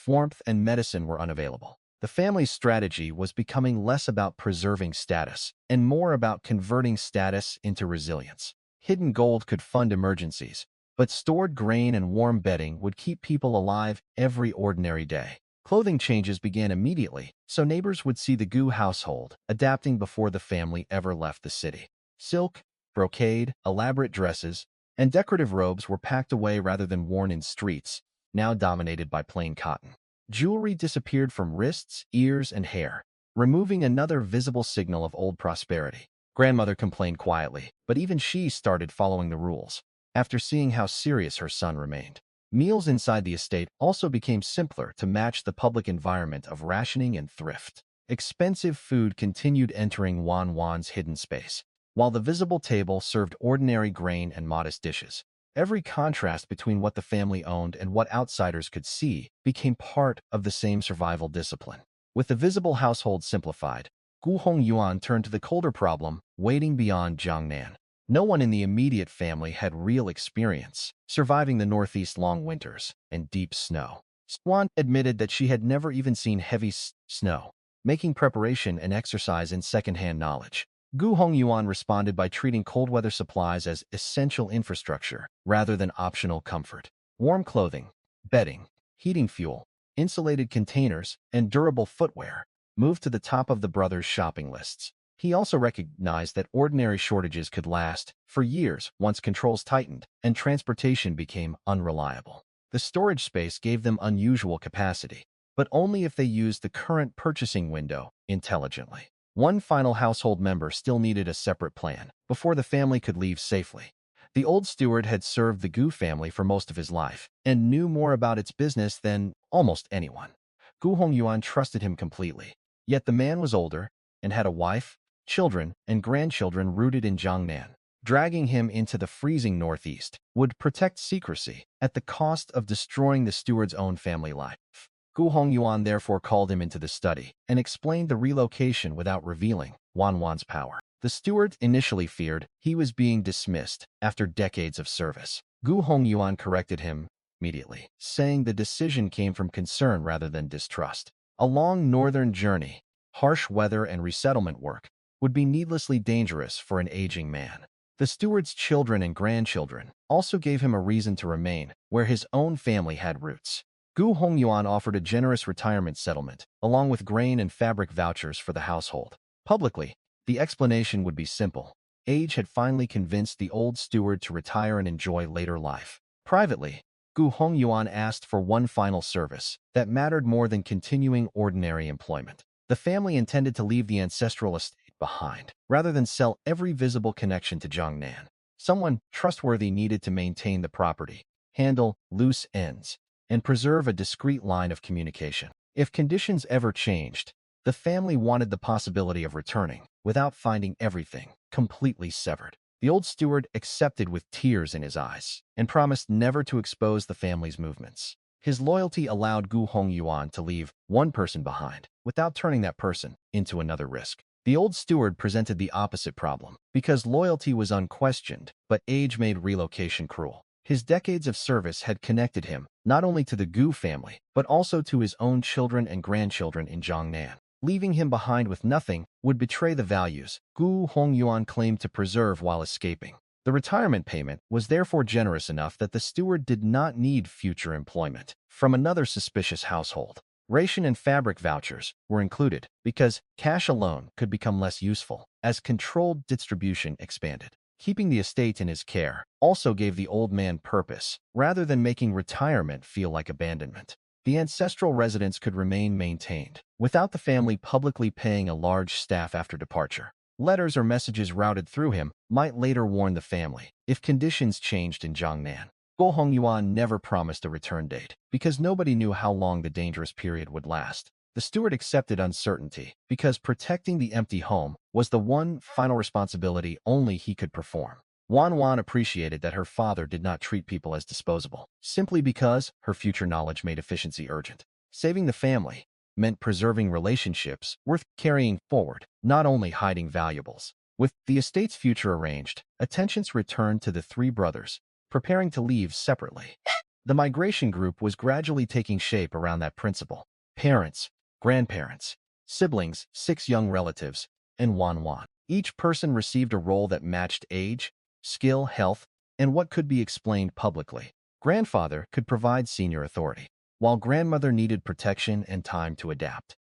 warmth, and medicine were unavailable. The family's strategy was becoming less about preserving status and more about converting status into resilience. Hidden gold could fund emergencies, but stored grain and warm bedding would keep people alive every ordinary day. Clothing changes began immediately, so neighbors would see the Gu household adapting before the family ever left the city. Silk, brocade, elaborate dresses, and decorative robes were packed away rather than worn in streets, now dominated by plain cotton. Jewelry disappeared from wrists, ears, and hair, removing another visible signal of old prosperity. Grandmother complained quietly, but even she started following the rules after seeing how serious her son remained. Meals inside the estate also became simpler to match the public environment of rationing and thrift. Expensive food continued entering Wan's hidden space, while the visible table served ordinary grain and modest dishes. Every contrast between what the family owned and what outsiders could see became part of the same survival discipline. With the visible household simplified, Gu Hongyuan turned to the colder problem waiting beyond Jiangnan. No one in the immediate family had real experience surviving the Northeast long winters and deep snow. Swan admitted that she had never even seen heavy snow, making preparation an exercise in secondhand knowledge. Gu Hongyuan responded by treating cold weather supplies as essential infrastructure rather than optional comfort. Warm clothing, bedding, heating fuel, insulated containers, and durable footwear moved to the top of the brothers' shopping lists. He also recognized that ordinary shortages could last for years once controls tightened and transportation became unreliable. The storage space gave them unusual capacity, but only if they used the current purchasing window intelligently. One final household member still needed a separate plan before the family could leave safely. The old steward had served the Gu family for most of his life and knew more about its business than almost anyone. Gu Hongyuan trusted him completely, yet the man was older and had a wife, children, and grandchildren rooted in Jiangnan. dragging him into the freezing northeast, would protect secrecy at the cost of destroying the steward's own family life. Gu Hongyuan therefore called him into the study and explained the relocation without revealing Juan Wan's power. The steward initially feared he was being dismissed after decades of service. Gu Hongyuan corrected him immediately, saying the decision came from concern rather than distrust. A long northern journey, harsh weather and resettlement work would be needlessly dangerous for an aging man. The steward's children and grandchildren also gave him a reason to remain where his own family had roots. Gu Hongyuan offered a generous retirement settlement, along with grain and fabric vouchers for the household. Publicly, the explanation would be simple. Age had finally convinced the old steward to retire and enjoy later life. Privately, Gu Hongyuan asked for one final service that mattered more than continuing ordinary employment. The family intended to leave the ancestral estate behind, rather than sell every visible connection to Jiangnan. Someone trustworthy needed to maintain the property, handle loose ends, and preserve a discreet line of communication. If conditions ever changed, the family wanted the possibility of returning without finding everything completely severed. The old steward accepted with tears in his eyes and promised never to expose the family's movements. His loyalty allowed Gu Hongyuan to leave one person behind without turning that person into another risk. The old steward presented the opposite problem because loyalty was unquestioned, but age made relocation cruel. His decades of service had connected him not only to the Gu family, but also to his own children and grandchildren in Jiangnan. Leaving him behind with nothing would betray the values Gu Hongyuan claimed to preserve while escaping. The retirement payment was therefore generous enough that the steward did not need future employment from another suspicious household. Ration and fabric vouchers were included because cash alone could become less useful as controlled distribution expanded. Keeping the estate in his care also gave the old man purpose, rather than making retirement feel like abandonment. The ancestral residence could remain maintained, without the family publicly paying a large staff after departure. Letters or messages routed through him might later warn the family if conditions changed in Jiangnan. Gu Hongyuan never promised a return date, because nobody knew how long the dangerous period would last. The steward accepted uncertainty because protecting the empty home was the one final responsibility only he could perform. Juan Wan appreciated that her father did not treat people as disposable, simply because her future knowledge made efficiency urgent. Saving the family meant preserving relationships worth carrying forward, not only hiding valuables. With the estate's future arranged, attentions returned to the three brothers, preparing to leave separately. The migration group was gradually taking shape around that principle. Parents, grandparents, siblings, 6 young relatives, and Juan Wan. Each person received a role that matched age, skill, health, and what could be explained publicly. Grandfather could provide senior authority, while grandmother needed protection and time to adapt.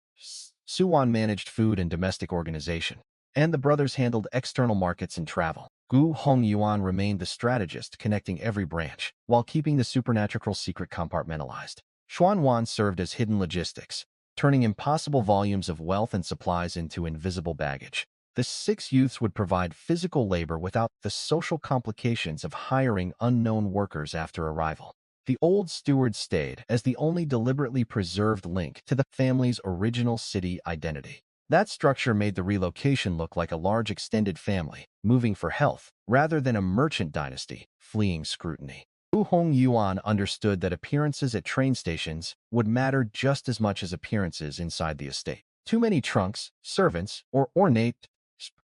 Suwan managed food and domestic organization, and the brothers handled external markets and travel. Gu Hongyuan remained the strategist connecting every branch, while keeping the supernatural secret compartmentalized. Xuan Wan served as hidden logistics, turning impossible volumes of wealth and supplies into invisible baggage. The 6 youths would provide physical labor without the social complications of hiring unknown workers after arrival. The old steward stayed as the only deliberately preserved link to the family's original city identity. That structure made the relocation look like a large extended family, moving for health, rather than a merchant dynasty, fleeing scrutiny. Gu Hongyuan understood that appearances at train stations would matter just as much as appearances inside the estate. Too many trunks, servants, or ornate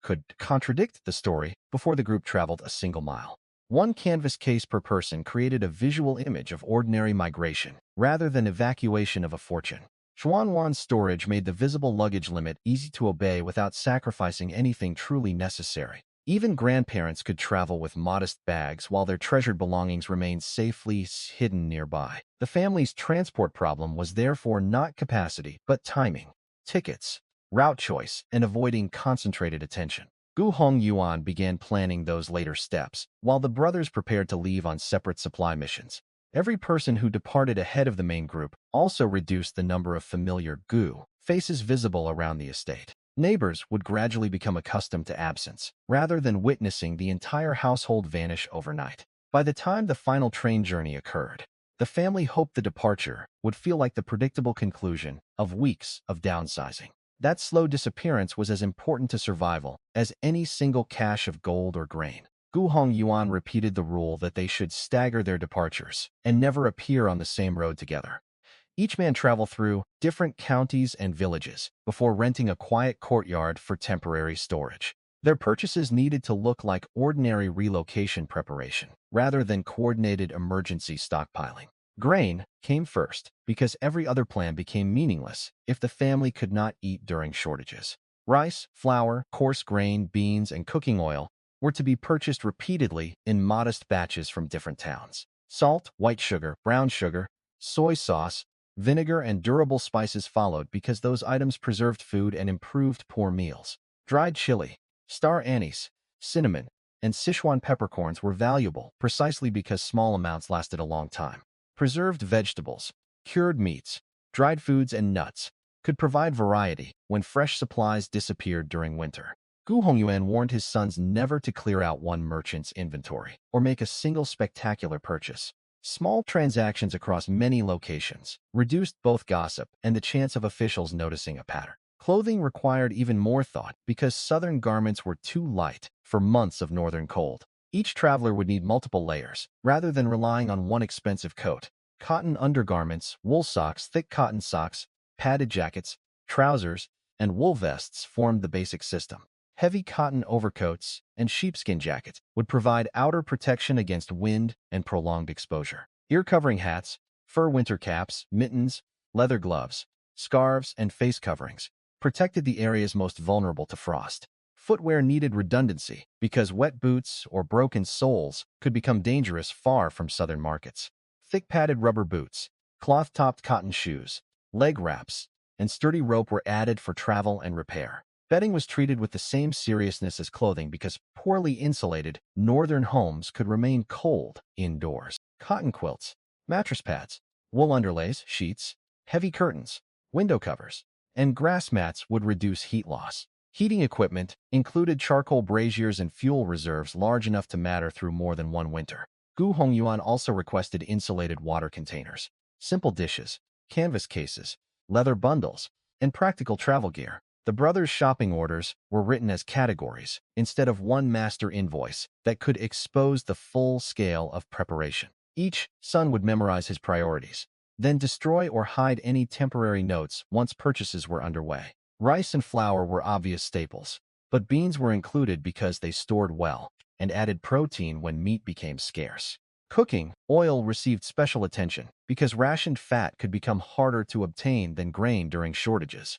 could contradict the story before the group traveled a single mile. One canvas case per person created a visual image of ordinary migration, rather than evacuation of a fortune. Xuan Wan's storage made the visible luggage limit easy to obey without sacrificing anything truly necessary. Even grandparents could travel with modest bags while their treasured belongings remained safely hidden nearby. The family's transport problem was therefore not capacity, but timing, tickets, route choice, and avoiding concentrated attention. Gu Hongyuan began planning those later steps, while the brothers prepared to leave on separate supply missions. Every person who departed ahead of the main group also reduced the number of familiar Gu faces visible around the estate. Neighbors would gradually become accustomed to absence, rather than witnessing the entire household vanish overnight. By the time the final train journey occurred, the family hoped the departure would feel like the predictable conclusion of weeks of downsizing. That slow disappearance was as important to survival as any single cache of gold or grain. Gu Hongyuan repeated the rule that they should stagger their departures and never appear on the same road together. Each man traveled through different counties and villages before renting a quiet courtyard for temporary storage. Their purchases needed to look like ordinary relocation preparation rather than coordinated emergency stockpiling. Grain came first because every other plan became meaningless if the family could not eat during shortages. Rice, flour, coarse grain, beans, and cooking oil were to be purchased repeatedly in modest batches from different towns. Salt, white sugar, brown sugar, soy sauce, vinegar, and durable spices followed because those items preserved food and improved poor meals. Dried chili, star anise, cinnamon, and Sichuan peppercorns were valuable precisely because small amounts lasted a long time. Preserved vegetables, cured meats, dried foods, and nuts could provide variety when fresh supplies disappeared during winter. Gu Hongyuan warned his sons never to clear out one merchant's inventory or make a single spectacular purchase. Small transactions across many locations reduced both gossip and the chance of officials noticing a pattern. Clothing required even more thought because southern garments were too light for months of northern cold. Each traveler would need multiple layers, rather than relying on one expensive coat. Cotton undergarments, wool socks, thick cotton socks, padded jackets, trousers, and wool vests formed the basic system. Heavy cotton overcoats and sheepskin jackets would provide outer protection against wind and prolonged exposure. Ear-covering hats, fur winter caps, mittens, leather gloves, scarves, and face coverings protected the areas most vulnerable to frost. Footwear needed redundancy because wet boots or broken soles could become dangerous far from southern markets. Thick padded rubber boots, cloth-topped cotton shoes, leg wraps, and sturdy rope were added for travel and repair. Bedding was treated with the same seriousness as clothing because poorly insulated northern homes could remain cold indoors. Cotton quilts, mattress pads, wool underlays, sheets, heavy curtains, window covers, and grass mats would reduce heat loss. Heating equipment included charcoal braziers and fuel reserves large enough to matter through more than one winter. Gu Hongyuan also requested insulated water containers, simple dishes, canvas cases, leather bundles, and practical travel gear. The brothers' shopping orders were written as categories instead of one master invoice that could expose the full scale of preparation. Each son would memorize his priorities, then destroy or hide any temporary notes once purchases were underway. Rice and flour were obvious staples, but beans were included because they stored well and added protein when meat became scarce. Cooking oil received special attention because rationed fat could become harder to obtain than grain during shortages.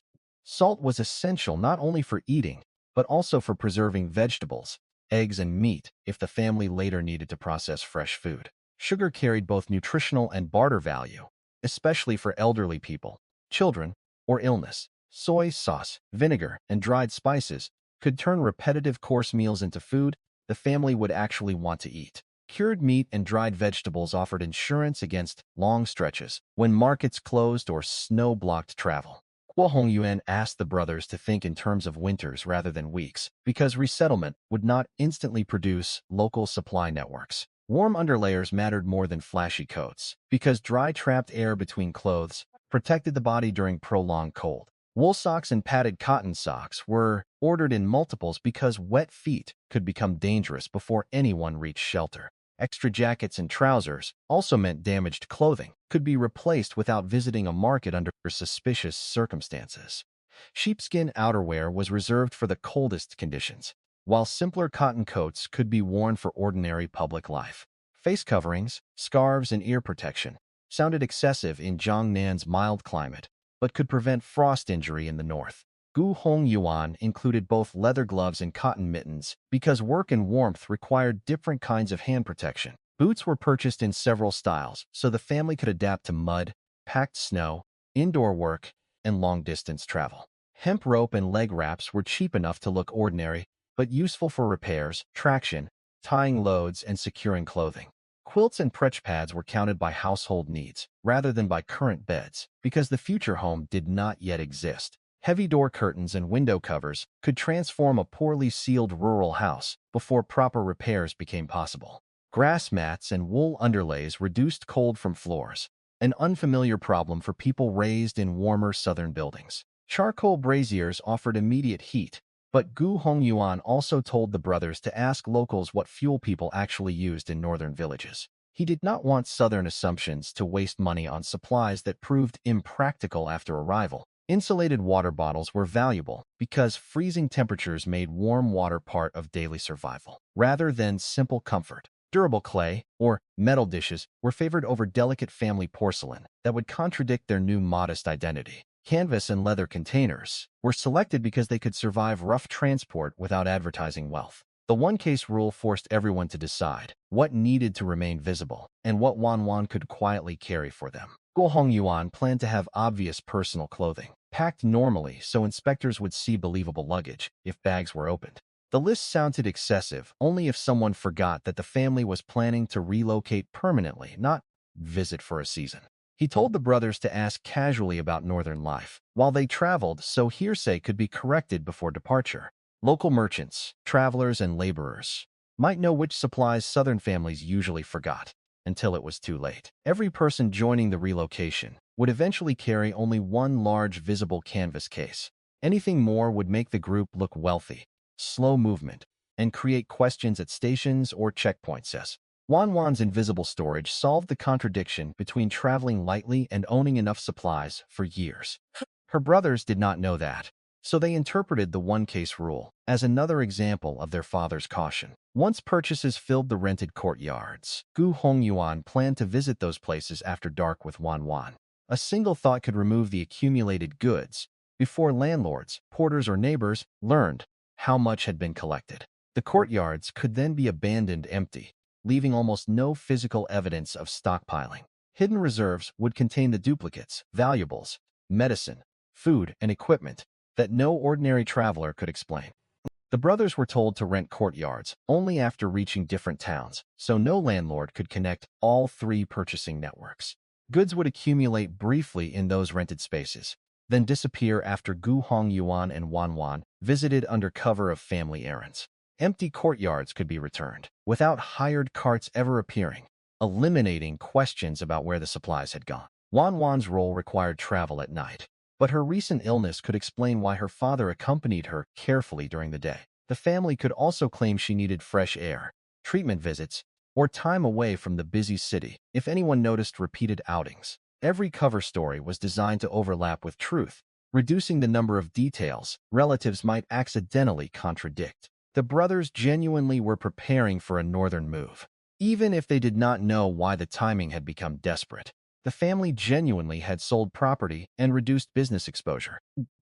Salt was essential not only for eating, but also for preserving vegetables, eggs, and meat if the family later needed to process fresh food. Sugar carried both nutritional and barter value, especially for elderly people, children, or illness. Soy sauce, vinegar, and dried spices could turn repetitive course meals into food the family would actually want to eat. Cured meat and dried vegetables offered insurance against long stretches when markets closed or snow blocked travel. Gu Hongyuan asked the brothers to think in terms of winters rather than weeks, because resettlement would not instantly produce local supply networks. Warm underlayers mattered more than flashy coats, because dry trapped air between clothes protected the body during prolonged cold. Wool socks and padded cotton socks were ordered in multiples because wet feet could become dangerous before anyone reached shelter. Extra jackets and trousers also meant damaged clothing could be replaced without visiting a market under suspicious circumstances. Sheepskin outerwear was reserved for the coldest conditions, while simpler cotton coats could be worn for ordinary public life. Face coverings, scarves, and ear protection sounded excessive in Zhongnan's mild climate, but could prevent frost injury in the north. Gu Hongyuan included both leather gloves and cotton mittens because work in warmth required different kinds of hand protection. Boots were purchased in several styles so the family could adapt to mud, packed snow, indoor work, and long-distance travel. Hemp rope and leg wraps were cheap enough to look ordinary, but useful for repairs, traction, tying loads, and securing clothing. Quilts and pretch pads were counted by household needs rather than by current beds because the future home did not yet exist. Heavy door curtains and window covers could transform a poorly sealed rural house before proper repairs became possible. Grass mats and wool underlays reduced cold from floors, an unfamiliar problem for people raised in warmer southern buildings. Charcoal braziers offered immediate heat, But Gu Hongyuan also told the brothers to ask locals what fuel people actually used in northern villages. He did not want southern assumptions to waste money on supplies that proved impractical after arrival. Insulated water bottles were valuable because freezing temperatures made warm water part of daily survival, rather than simple comfort. Durable clay, or metal dishes, were favored over delicate family porcelain that would contradict their new modest identity. Canvas and leather containers were selected because they could survive rough transport without advertising wealth. The one-case rule forced everyone to decide what needed to remain visible and what Juan Wan could quietly carry for them. Guo Hongyuan planned to have obvious personal clothing, packed normally so inspectors would see believable luggage if bags were opened. The list sounded excessive only if someone forgot that the family was planning to relocate permanently, not visit for a season. He told the brothers to ask casually about northern life while they traveled so hearsay could be corrected before departure. Local merchants, travelers, and laborers might know which supplies southern families usually forgot until it was too late. Every person joining the relocation would eventually carry only one large visible canvas case. Anything more would make the group look wealthy, slow movement, and create questions at stations or checkpoints. Juan Wan's invisible storage solved the contradiction between traveling lightly and owning enough supplies for years. Her brothers did not know that, so they interpreted the one-case rule as another example of their father's caution. Once purchases filled the rented courtyards, Gu Hongyuan planned to visit those places after dark with Juan Wan. A single thought could remove the accumulated goods before landlords, porters, or neighbors learned how much had been collected. The courtyards could then be abandoned empty, leaving almost no physical evidence of stockpiling. Hidden reserves would contain the duplicates, valuables, medicine, food, and equipment that no ordinary traveler could explain. The brothers were told to rent courtyards only after reaching different towns, so no landlord could connect all three purchasing networks. Goods would accumulate briefly in those rented spaces, then disappear after Gu Hongyuan and Juan Wan visited under cover of family errands. Empty courtyards could be returned, without hired carts ever appearing, eliminating questions about where the supplies had gone. Juan Wan's role required travel at night, but her recent illness could explain why her father accompanied her carefully during the day. The family could also claim she needed fresh air, treatment visits, or time away from the busy city if anyone noticed repeated outings. Every cover story was designed to overlap with truth, reducing the number of details relatives might accidentally contradict. The brothers genuinely were preparing for a northern move, even if they did not know why the timing had become desperate. The family genuinely had sold property and reduced business exposure,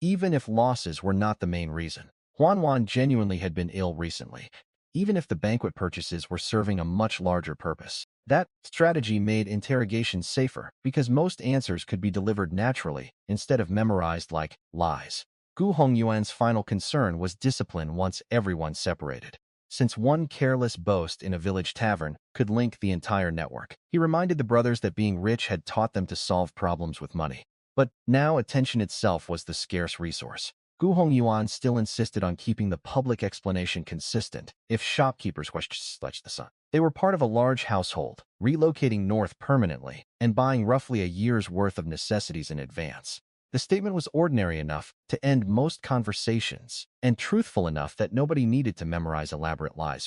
even if losses were not the main reason. Juan Wan genuinely had been ill recently, even if the banquet purchases were serving a much larger purpose. That strategy made interrogation safer because most answers could be delivered naturally instead of memorized like lies. Gu Hongyuan's final concern was discipline once everyone separated. Since one careless boast in a village tavern could link the entire network, he reminded the brothers that being rich had taught them to solve problems with money. But now attention itself was the scarce resource. Gu Hongyuan still insisted on keeping the public explanation consistent if shopkeepers questioned the sun. They were part of a large household, relocating north permanently and buying roughly a year's worth of necessities in advance. The statement was ordinary enough to end most conversations and truthful enough that nobody needed to memorize elaborate lies.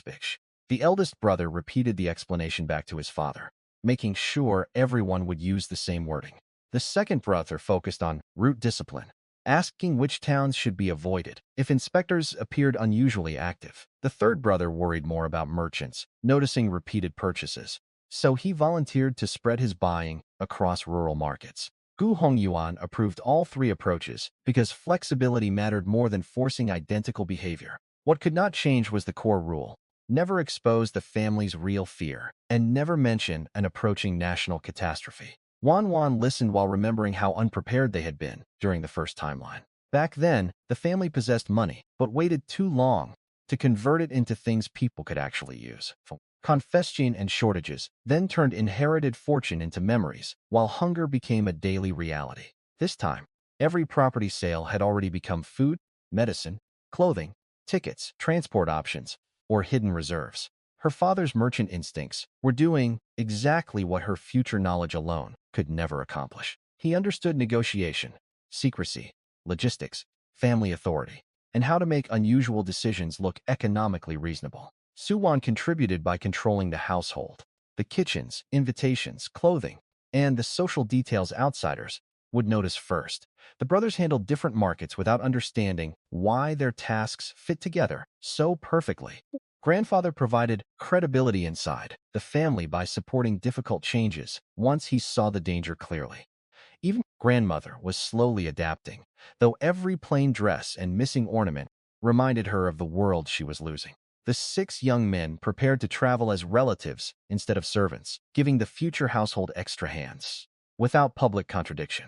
The eldest brother repeated the explanation back to his father, making sure everyone would use the same wording. The second brother focused on route discipline, asking which towns should be avoided if inspectors appeared unusually active. The third brother worried more about merchants, noticing repeated purchases, so he volunteered to spread his buying across rural markets. Gu Hongyuan approved all three approaches because flexibility mattered more than forcing identical behavior. What could not change was the core rule: never expose the family's real fear, and never mention an approaching national catastrophe. Juan Wan listened while remembering how unprepared they had been during the first timeline. Back then, the family possessed money, but waited too long to convert it into things people could actually use. Confession and shortages then turned inherited fortune into memories, while hunger became a daily reality. This time, every property sale had already become food, medicine, clothing, tickets, transport options, or hidden reserves. Her father's merchant instincts were doing exactly what her future knowledge alone could never accomplish. He understood negotiation, secrecy, logistics, family authority. and how to make unusual decisions look economically reasonable. Suwon contributed by controlling the household, the kitchens, invitations, clothing, and the social details outsiders would notice first. The brothers handled different markets without understanding why their tasks fit together so perfectly. Grandfather provided credibility inside the family by supporting difficult changes once he saw the danger clearly. Even grandmother was slowly adapting, though every plain dress and missing ornament reminded her of the world she was losing. The 6 young men prepared to travel as relatives instead of servants, giving the future household extra hands. Without public contradiction,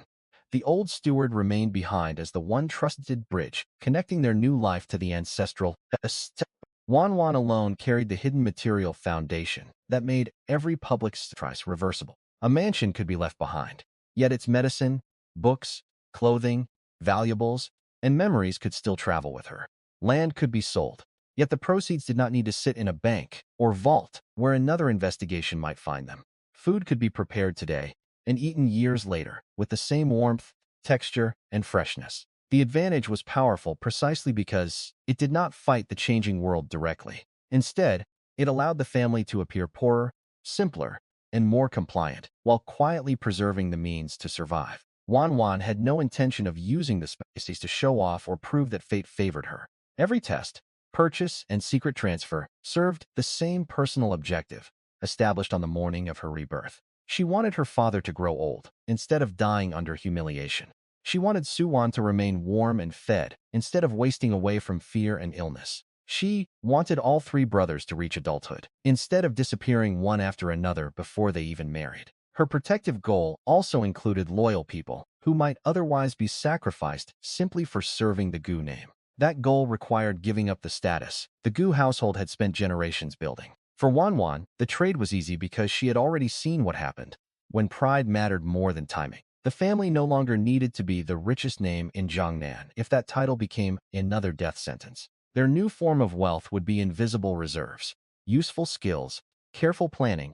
the old steward remained behind as the one trusted bridge, connecting their new life to the ancestral estate. Juan Wan alone carried the hidden material foundation that made every public sacrifice reversible. A mansion could be left behind, yet its medicine, books, clothing, valuables, and memories could still travel with her. Land could be sold, yet the proceeds did not need to sit in a bank or vault where another investigation might find them. Food could be prepared today and eaten years later with the same warmth, texture, and freshness. The advantage was powerful precisely because it did not fight the changing world directly. Instead, it allowed the family to appear poorer, simpler, and more compliant, while quietly preserving the means to survive. Wan Wan had no intention of using the species to show off or prove that fate favored her. Every test, purchase, and secret transfer served the same personal objective, established on the morning of her rebirth. She wanted her father to grow old, instead of dying under humiliation. She wanted Suwon to remain warm and fed, instead of wasting away from fear and illness. She wanted all 3 brothers to reach adulthood, instead of disappearing one after another before they even married. Her protective goal also included loyal people, who might otherwise be sacrificed simply for serving the Gu name. That goal required giving up the status the Gu household had spent generations building. For Wan Wan, the trade was easy because she had already seen what happened when pride mattered more than timing. The family no longer needed to be the richest name in Jiangnan if that title became another death sentence. Their new form of wealth would be invisible reserves, useful skills, careful planning,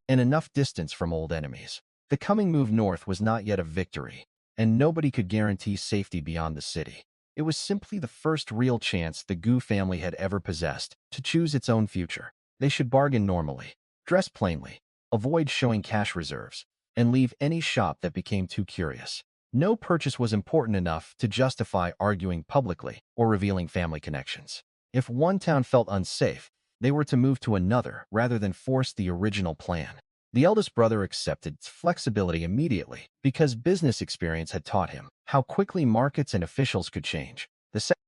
and enough distance from old enemies. The coming move north was not yet a victory, and nobody could guarantee safety beyond the city. It was simply the first real chance the Gu family had ever possessed to choose its own future. They should bargain normally, dress plainly, avoid showing cash reserves, and leave any shop that became too curious. No purchase was important enough to justify arguing publicly or revealing family connections. If one town felt unsafe, they were to move to another rather than force the original plan. The eldest brother accepted flexibility immediately because business experience had taught him how quickly markets and officials could change.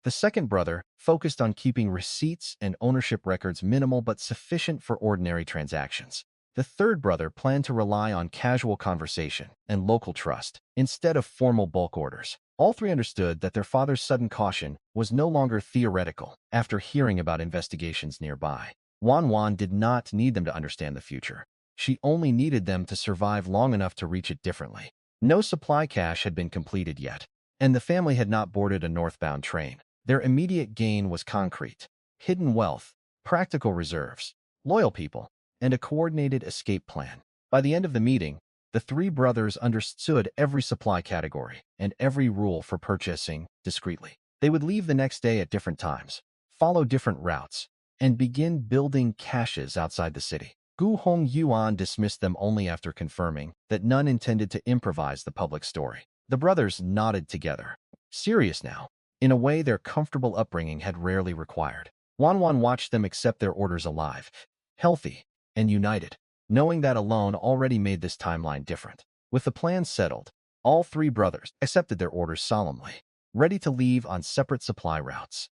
The second brother focused on keeping receipts and ownership records minimal but sufficient for ordinary transactions. The third brother planned to rely on casual conversation and local trust instead of formal bulk orders. All 3 understood that their father's sudden caution was no longer theoretical after hearing about investigations nearby. Wan Wan did not need them to understand the future. She only needed them to survive long enough to reach it differently. No supply cache had been completed yet, and the family had not boarded a northbound train. Their immediate gain was concrete: hidden wealth, practical reserves, loyal people, and a coordinated escape plan. By the end of the meeting, the 3 brothers understood every supply category and every rule for purchasing discreetly. They would leave the next day at different times, follow different routes, and begin building caches outside the city. Gu Hong Yuan dismissed them only after confirming that none intended to improvise the public story. The brothers nodded together, serious now, in a way their comfortable upbringing had rarely required. Wan Wan watched them accept their orders alive, healthy, and united, knowing that alone already made this timeline different. With the plan settled, all 3 brothers accepted their orders solemnly, ready to leave on separate supply routes.